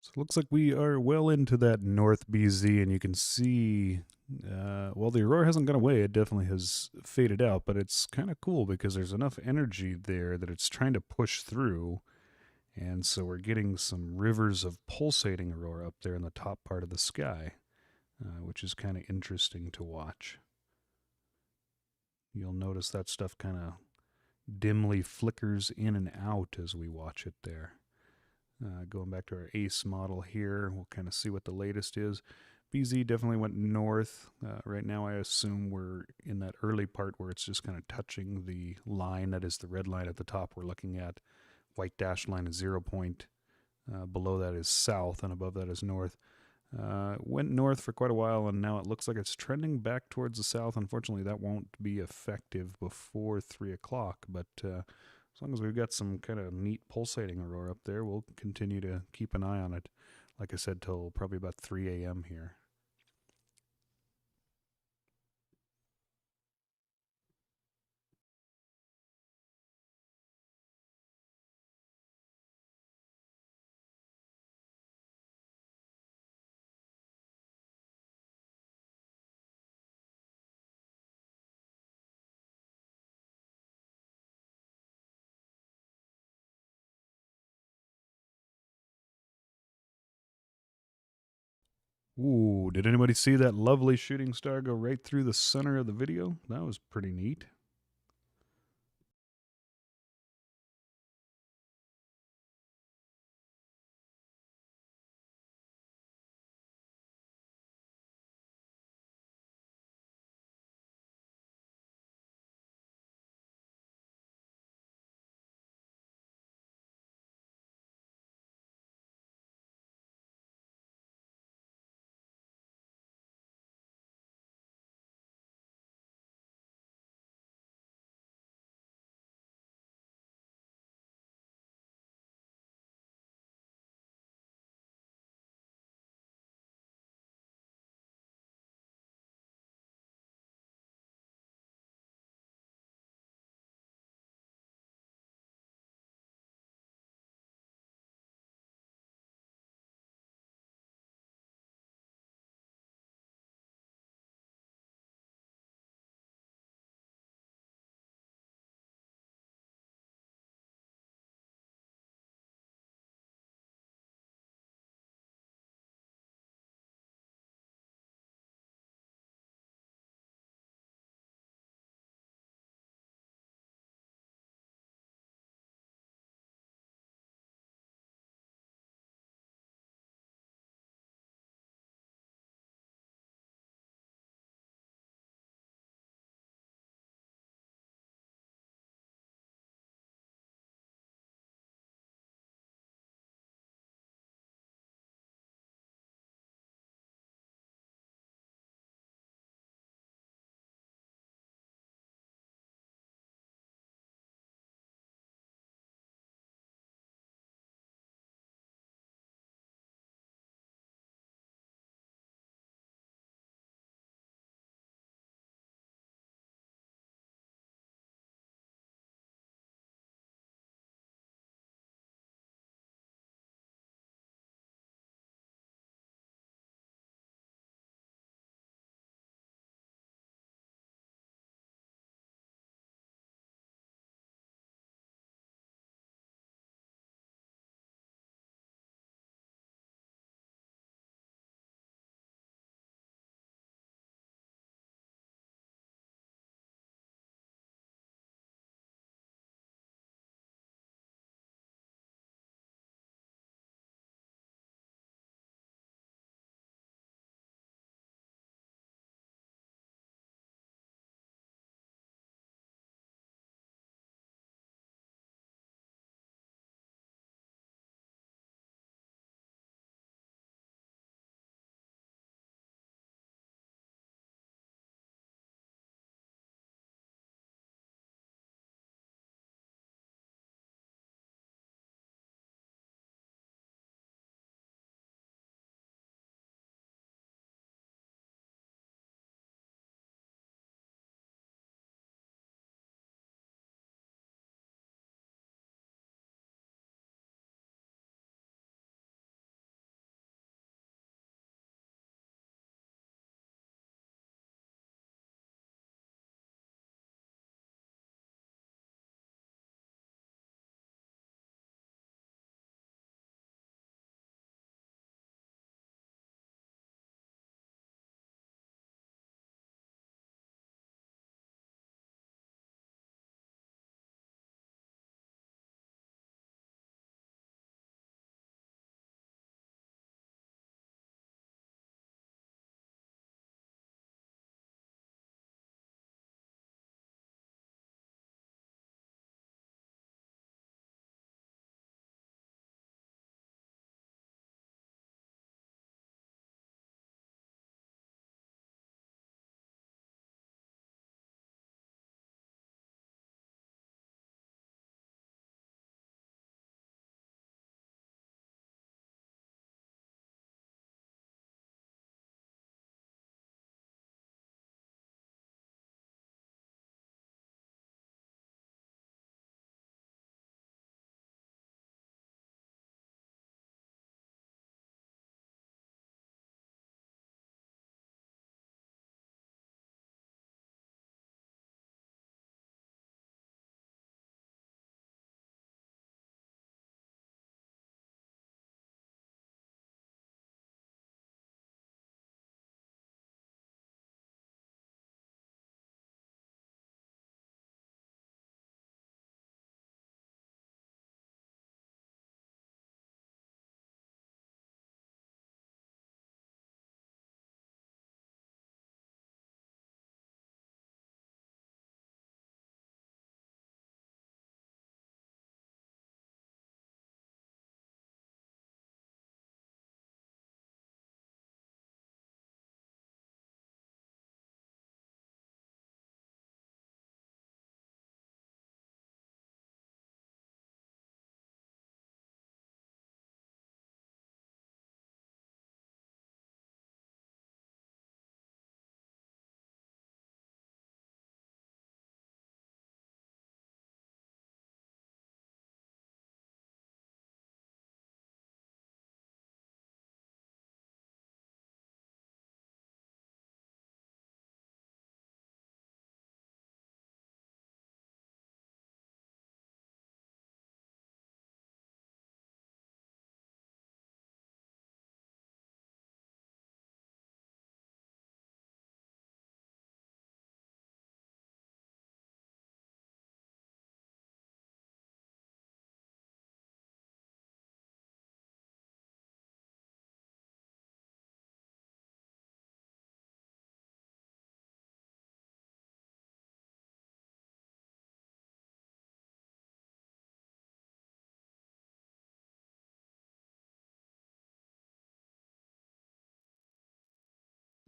So it looks like we are well into that North BZ, and you can see, well, the Aurora hasn't gone away. It definitely has faded out, but it's kind of cool because there's enough energy there that it's trying to push through. And so we're getting some rivers of pulsating aurora up there in the top part of the sky, which is kind of interesting to watch. You'll notice that stuff kind of dimly flickers in and out as we watch it there. Going back to our ACE model here, we'll kind of see what the latest is. BZ definitely went north. Right now, I assume we're in that early part where it's just kind of touching the line that is the red line at the top we're looking at. White dashed line is 0 point. Below that is south, and above that is north. Went north for quite a while, and now it looks like it's trending back towards the south. Unfortunately, that won't be effective before 3 o'clock, but as long as we've got some kind of neat pulsating aurora up there, we'll continue to keep an eye on it. Like I said, till probably about 3 a.m. here. Ooh, did anybody see that lovely shooting star go right through the center of the video? That was pretty neat.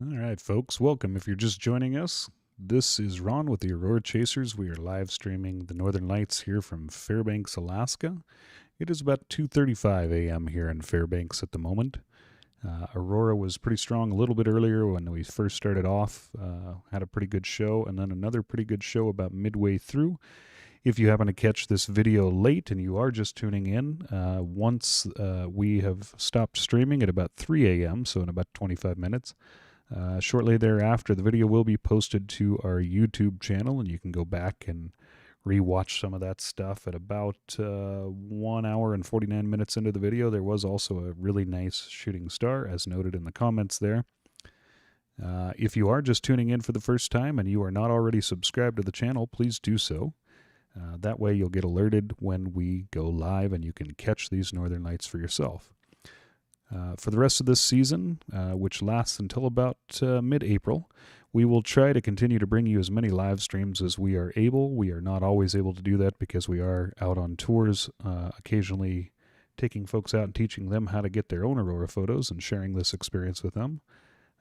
All right, folks, welcome. If you're just joining us, this is Ron with the Aurora Chasers. We are live streaming the Northern Lights here from Fairbanks, Alaska. It is about 2:35 a.m. here in Fairbanks at the moment. Aurora was pretty strong a little bit earlier when we first started off, had a pretty good show, and then another pretty good show about midway through. If you happen to catch this video late and you are just tuning in, once we have stopped streaming at about 3 a.m., so in about 25 minutes, shortly thereafter, the video will be posted to our YouTube channel, and you can go back and rewatch some of that stuff. At about 1 hour and 49 minutes into the video, there was also a really nice shooting star, as noted in the comments there. If you are just tuning in for the first time and you are not already subscribed to the channel, please do so. That way you'll get alerted when we go live and you can catch these northern lights for yourself. For the rest of this season, which lasts until about mid-April, we will try to continue to bring you as many live streams as we are able. We are not always able to do that because we are out on tours, occasionally taking folks out and teaching them how to get their own aurora photos and sharing this experience with them.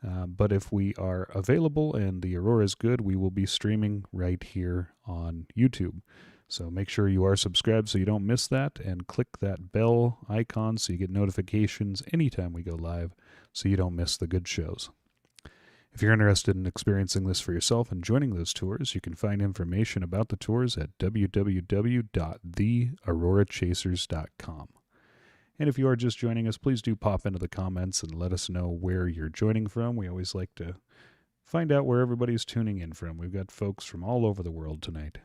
But if we are available and the aurora is good, we will be streaming right here on YouTube. So make sure you are subscribed so you don't miss that, and click that bell icon so you get notifications anytime we go live so you don't miss the good shows. If you're interested in experiencing this for yourself and joining those tours, you can find information about the tours at www.theaurorachasers.com. And if you are just joining us, please do pop into the comments and let us know where you're joining from. We always like to find out where everybody's tuning in from. We've got folks from all over the world tonight.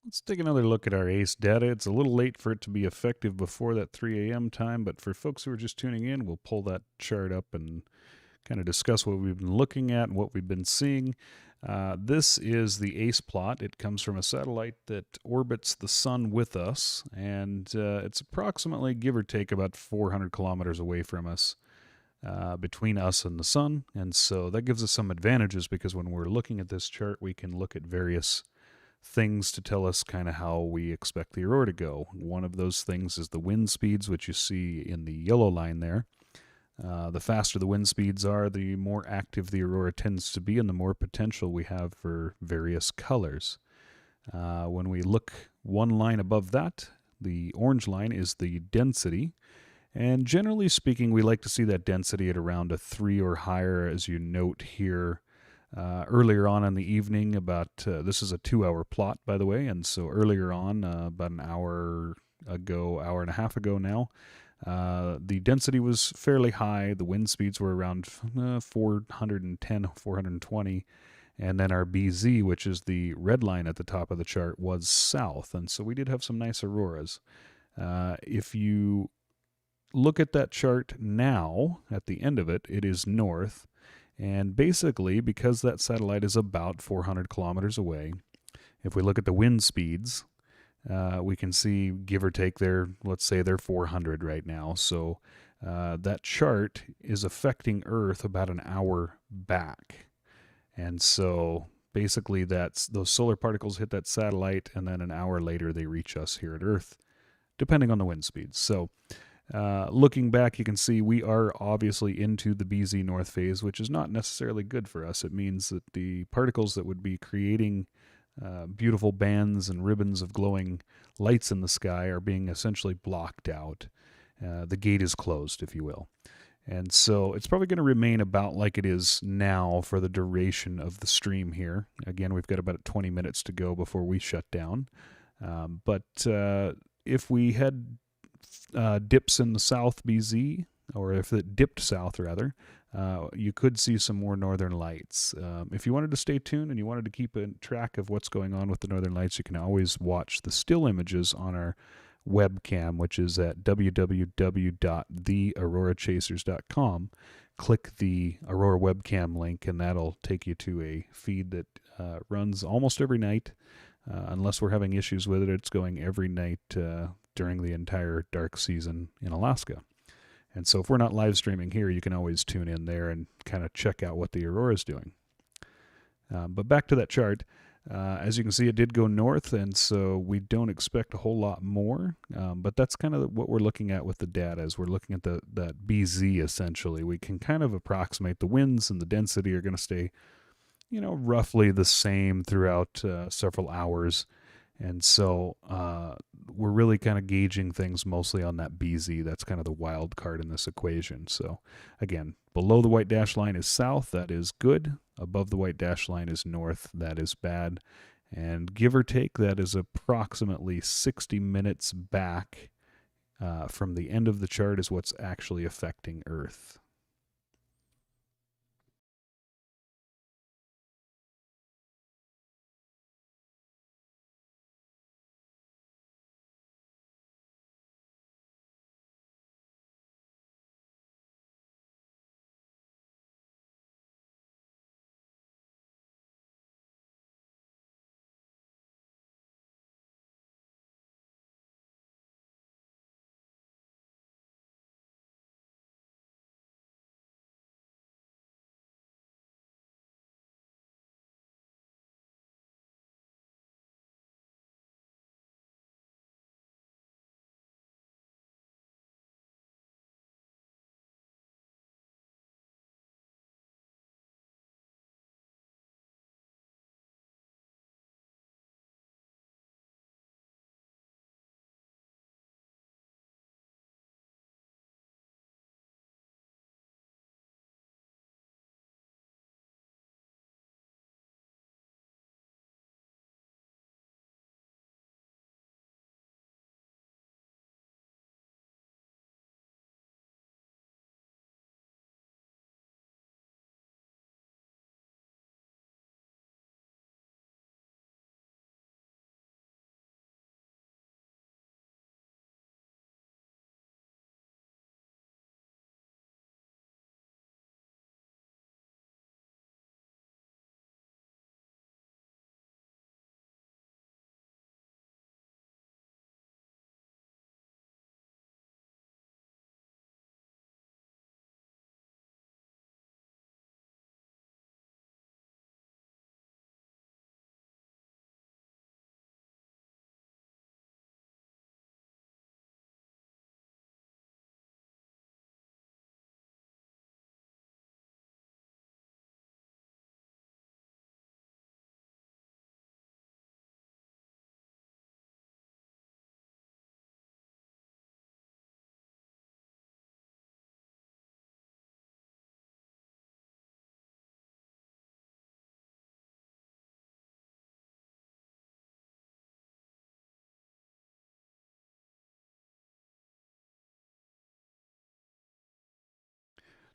Let's take another look at our ACE data. It's a little late for it to be effective before that 3 a.m. time, but for folks who are just tuning in, we'll pull that chart up and kind of discuss what we've been looking at and what we've been seeing. This is the ACE plot. It comes from a satellite that orbits the sun with us, and it's approximately, give or take, about 400 kilometers away from us, between us and the sun. And so that gives us some advantages because when we're looking at this chart, we can look at various things to tell us kind of how we expect the aurora to go. One of those things is the wind speeds, which you see in the yellow line there. The faster the wind speeds are, the more active the aurora tends to be and the more potential we have for various colors. When we look one line above that, the orange line is the density. And generally speaking, we like to see that density at around a 3 or higher, as you note here. Earlier on in the evening, this is a 2-hour plot, by the way, and so earlier on, about an hour and a half ago now, the density was fairly high. The wind speeds were around 410, 420, and then our BZ, which is the red line at the top of the chart, was south, and so we did have some nice auroras. If you look at that chart now, at the end of it, it is north. And basically, because that satellite is about 400 kilometers away, if we look at the wind speeds, we can see, give or take, let's say they're 400 right now. So that chart is affecting Earth about an hour back. And so basically those solar particles hit that satellite, and then an hour later they reach us here at Earth, depending on the wind speeds. So looking back, you can see we are obviously into the BZ north phase, which is not necessarily good for us. It means that the particles that would be creating beautiful bands and ribbons of glowing lights in the sky are being essentially blocked out. The gate is closed, if you will. And so it's probably going to remain about like it is now for the duration of the stream here. Again, we've got about 20 minutes to go before we shut down. But if we had dips in the south BZ, or if it dipped south rather, you could see some more northern lights. If you wanted to stay tuned and you wanted to keep a track of what's going on with the northern lights, you can always watch the still images on our webcam, which is at www.theaurorachasers.com. Click the Aurora webcam link, and that'll take you to a feed that runs almost every night. Unless we're having issues with it, it's going every night during the entire dark season in Alaska. And so if we're not live streaming here, you can always tune in there and kind of check out what the Aurora is doing. But back to that chart. As you can see, it did go north, and so we don't expect a whole lot more. But that's kind of what we're looking at with the data. As we're looking at that BZ, essentially, we can kind of approximate the winds and the density are going to stay, roughly the same throughout several hours. And so we're really kind of gauging things mostly on that BZ. That's kind of the wild card in this equation. So again, below the white dash line is south. That is good. Above the white dash line is north. That is bad. And give or take, that is approximately 60 minutes back from the end of the chart is what's actually affecting Earth.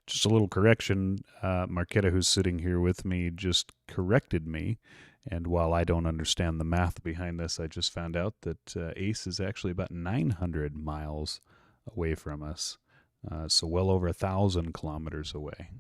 Just a little correction. Marquetta, who's sitting here with me, just corrected me. And while I don't understand the math behind this, I just found out that ACE is actually about 900 miles away from us. So well over 1,000 kilometers away.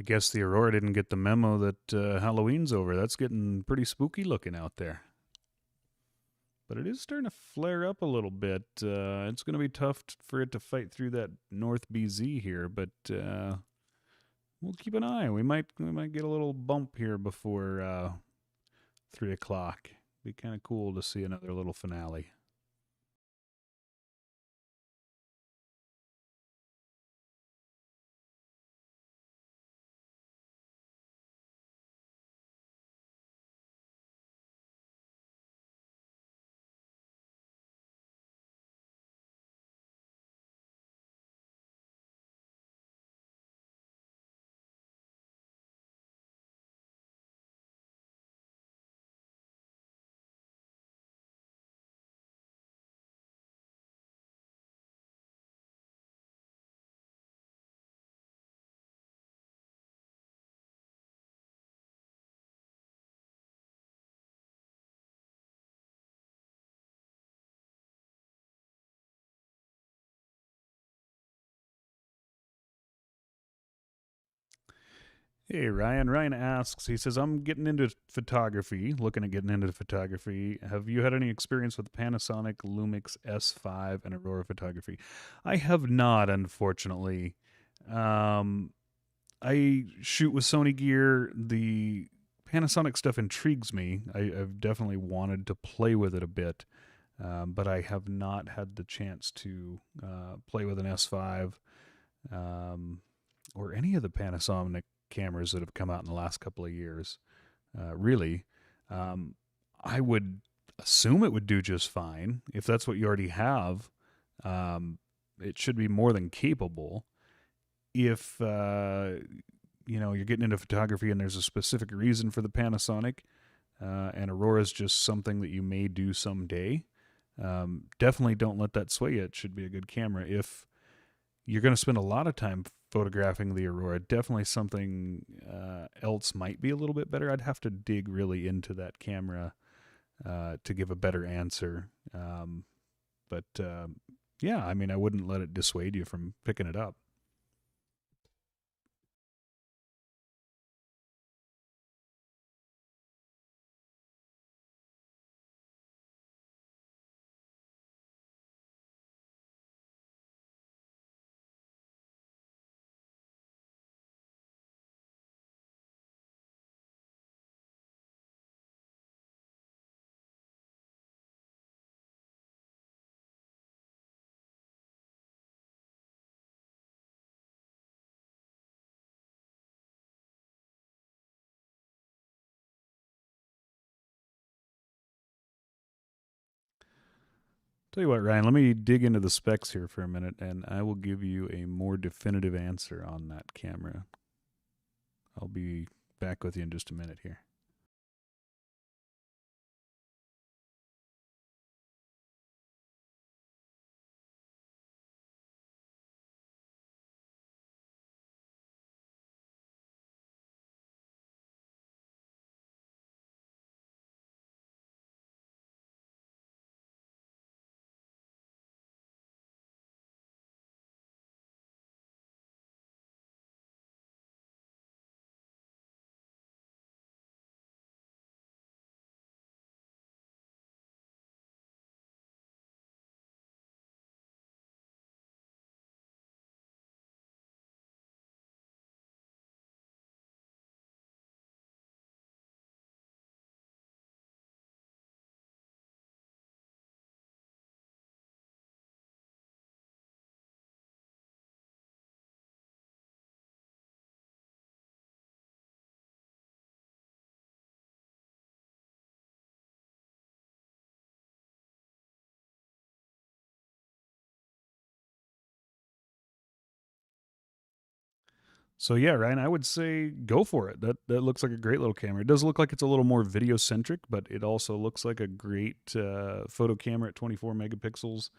I guess the Aurora didn't get the memo that Halloween's over. That's getting pretty spooky looking out there. But it is starting to flare up a little bit. It's going to be tough for it to fight through that North BZ here, but we'll keep an eye. We might get a little bump here before 3 o'clock. Be kind of cool to see another little finale. Hey, Ryan. Ryan asks, he says, I'm getting into photography, looking at getting into photography. Have you had any experience with Panasonic Lumix S5 and Aurora photography? I have not, unfortunately. Um, I shoot with Sony gear. The Panasonic stuff intrigues me. I've definitely wanted to play with it a bit, but I have not had the chance to play with an S5 um, or any of the Panasonic cameras that have come out in the last couple of years. Really, um, I would assume it would do just fine if that's what you already have. Um, it should be more than capable. If you're getting into photography and there's a specific reason for the Panasonic, and Aurora is just something that you may do someday, definitely don't let that sway you. It should be a good camera. If you're going to spend a lot of time photographing the Aurora, definitely something else might be a little bit better. I'd have to dig really into that camera to give a better answer. But yeah, I mean, I wouldn't let it dissuade you from picking it up. Tell you what, Ryan, let me dig into the specs here for a minute, and I will give you a more definitive answer on that camera. I'll be back with you in just a minute here. So yeah, Ryan, I would say go for it. That looks like a great little camera. It does look like it's a little more video centric, but it also looks like a great photo camera at 24 megapixels.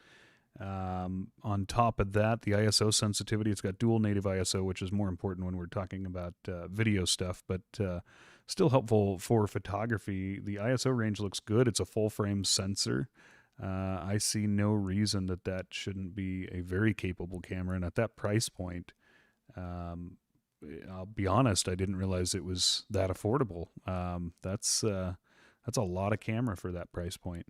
On top of that, the ISO sensitivity, it's got dual native ISO, which is more important when we're talking about video stuff, but still helpful for photography. The ISO range looks good. It's a full frame sensor. I see no reason that shouldn't be a very capable camera, and at that price point, um, I'll be honest, I didn't realize it was that affordable. That's a lot of camera for that price point.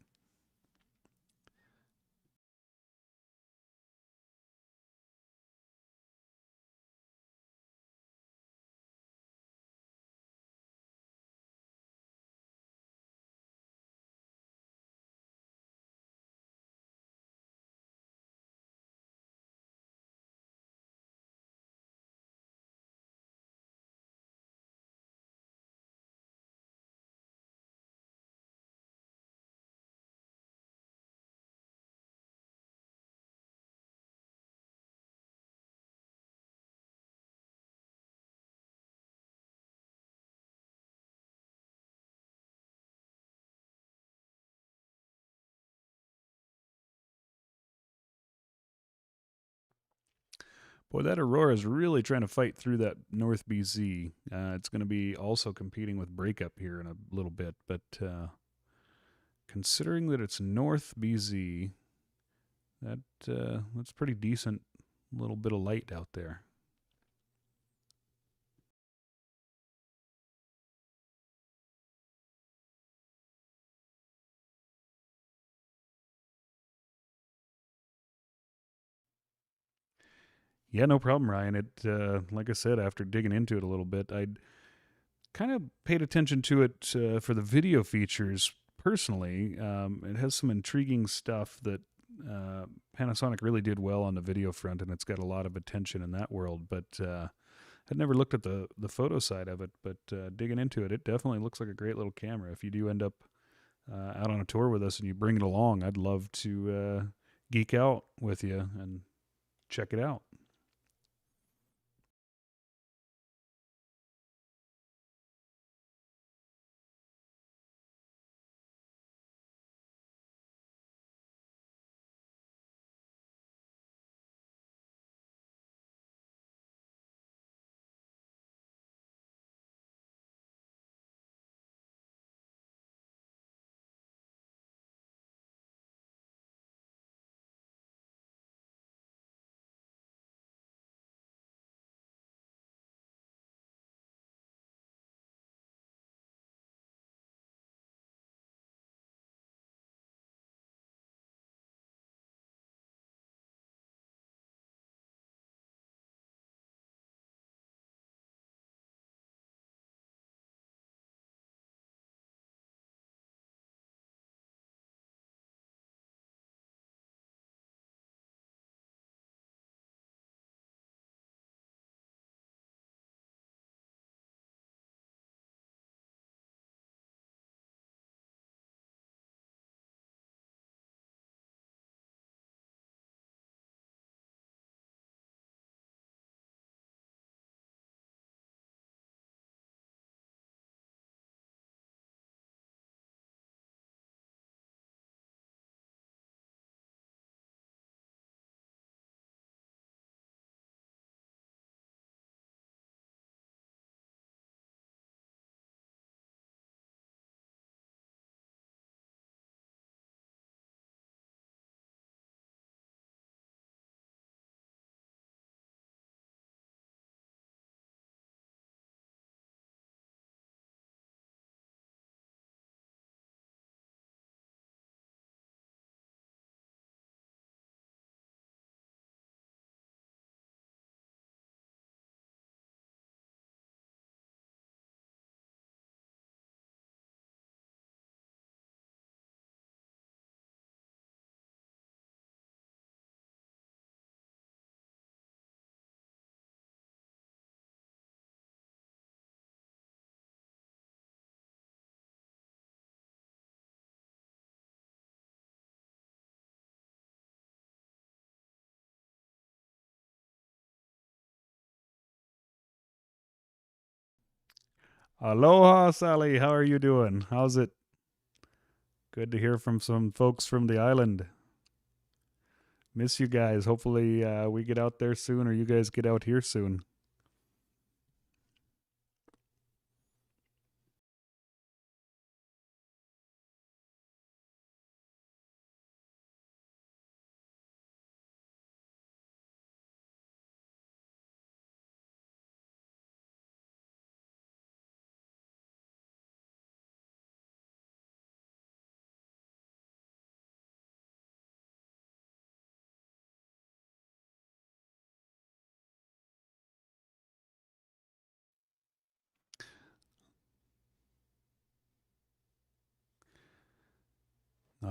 Boy, that Aurora is really trying to fight through that North BZ. It's going to be also competing with Breakup here in a little bit, but considering that it's North BZ, that's pretty decent little bit of light out there. Yeah, no problem, Ryan. Like I said, after digging into it a little bit, I kind of paid attention to it for the video features personally. It has some intriguing stuff that Panasonic really did well on the video front, and it's got a lot of attention in that world. But I'd never looked at the photo side of it. But digging into it, it definitely looks like a great little camera. If you do end up out on a tour with us and you bring it along, I'd love to geek out with you and check it out. Aloha, Sally. How are you doing? How's it? Good to hear from some folks from the island. Miss you guys. Hopefully, we get out there soon, or you guys get out here soon.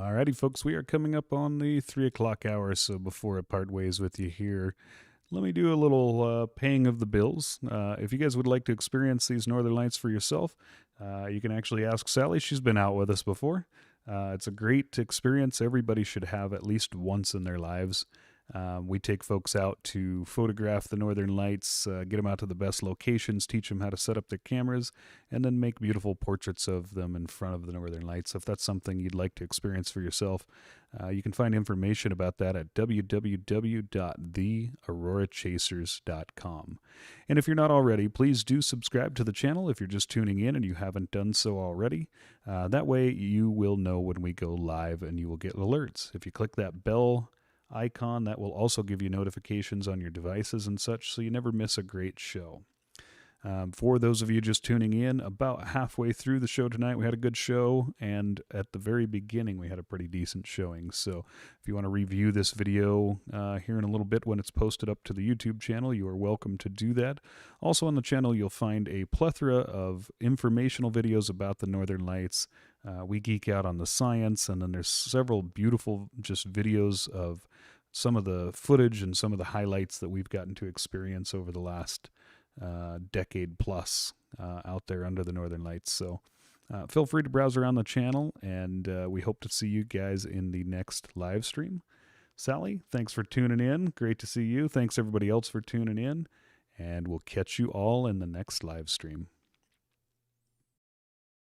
Alrighty, folks, we are coming up on the 3 o'clock hour, so before I part ways with you here, let me do a little paying of the bills. If you guys would like to experience these northern lights for yourself, you can actually ask Sally. She's been out with us before. It's a great experience everybody should have at least once in their lives. We take folks out to photograph the northern lights, get them out to the best locations, teach them how to set up their cameras, and then make beautiful portraits of them in front of the northern lights. If that's something you'd like to experience for yourself, you can find information about that at www.theaurorachasers.com. And if you're not already, please do subscribe to the channel if you're just tuning in and you haven't done so already. That way you will know when we go live and you will get alerts. If you click that bell icon, that will also give you notifications on your devices and such, so you never miss a great show. For those of you just tuning in, about halfway through the show tonight, we had a good show, and at the very beginning, we had a pretty decent showing. So if you want to review this video here in a little bit when it's posted up to the YouTube channel, you are welcome to do that. Also on the channel, you'll find a plethora of informational videos about the Northern Lights. We geek out on the science, and then there's several beautiful just videos of some of the footage and some of the highlights that we've gotten to experience over the last decade plus out there under the Northern Lights. So feel free to browse around the channel, and we hope to see you guys in the next live stream. Sally, thanks for tuning in. Great to see you. Thanks everybody else for tuning in, and we'll catch you all in the next live stream.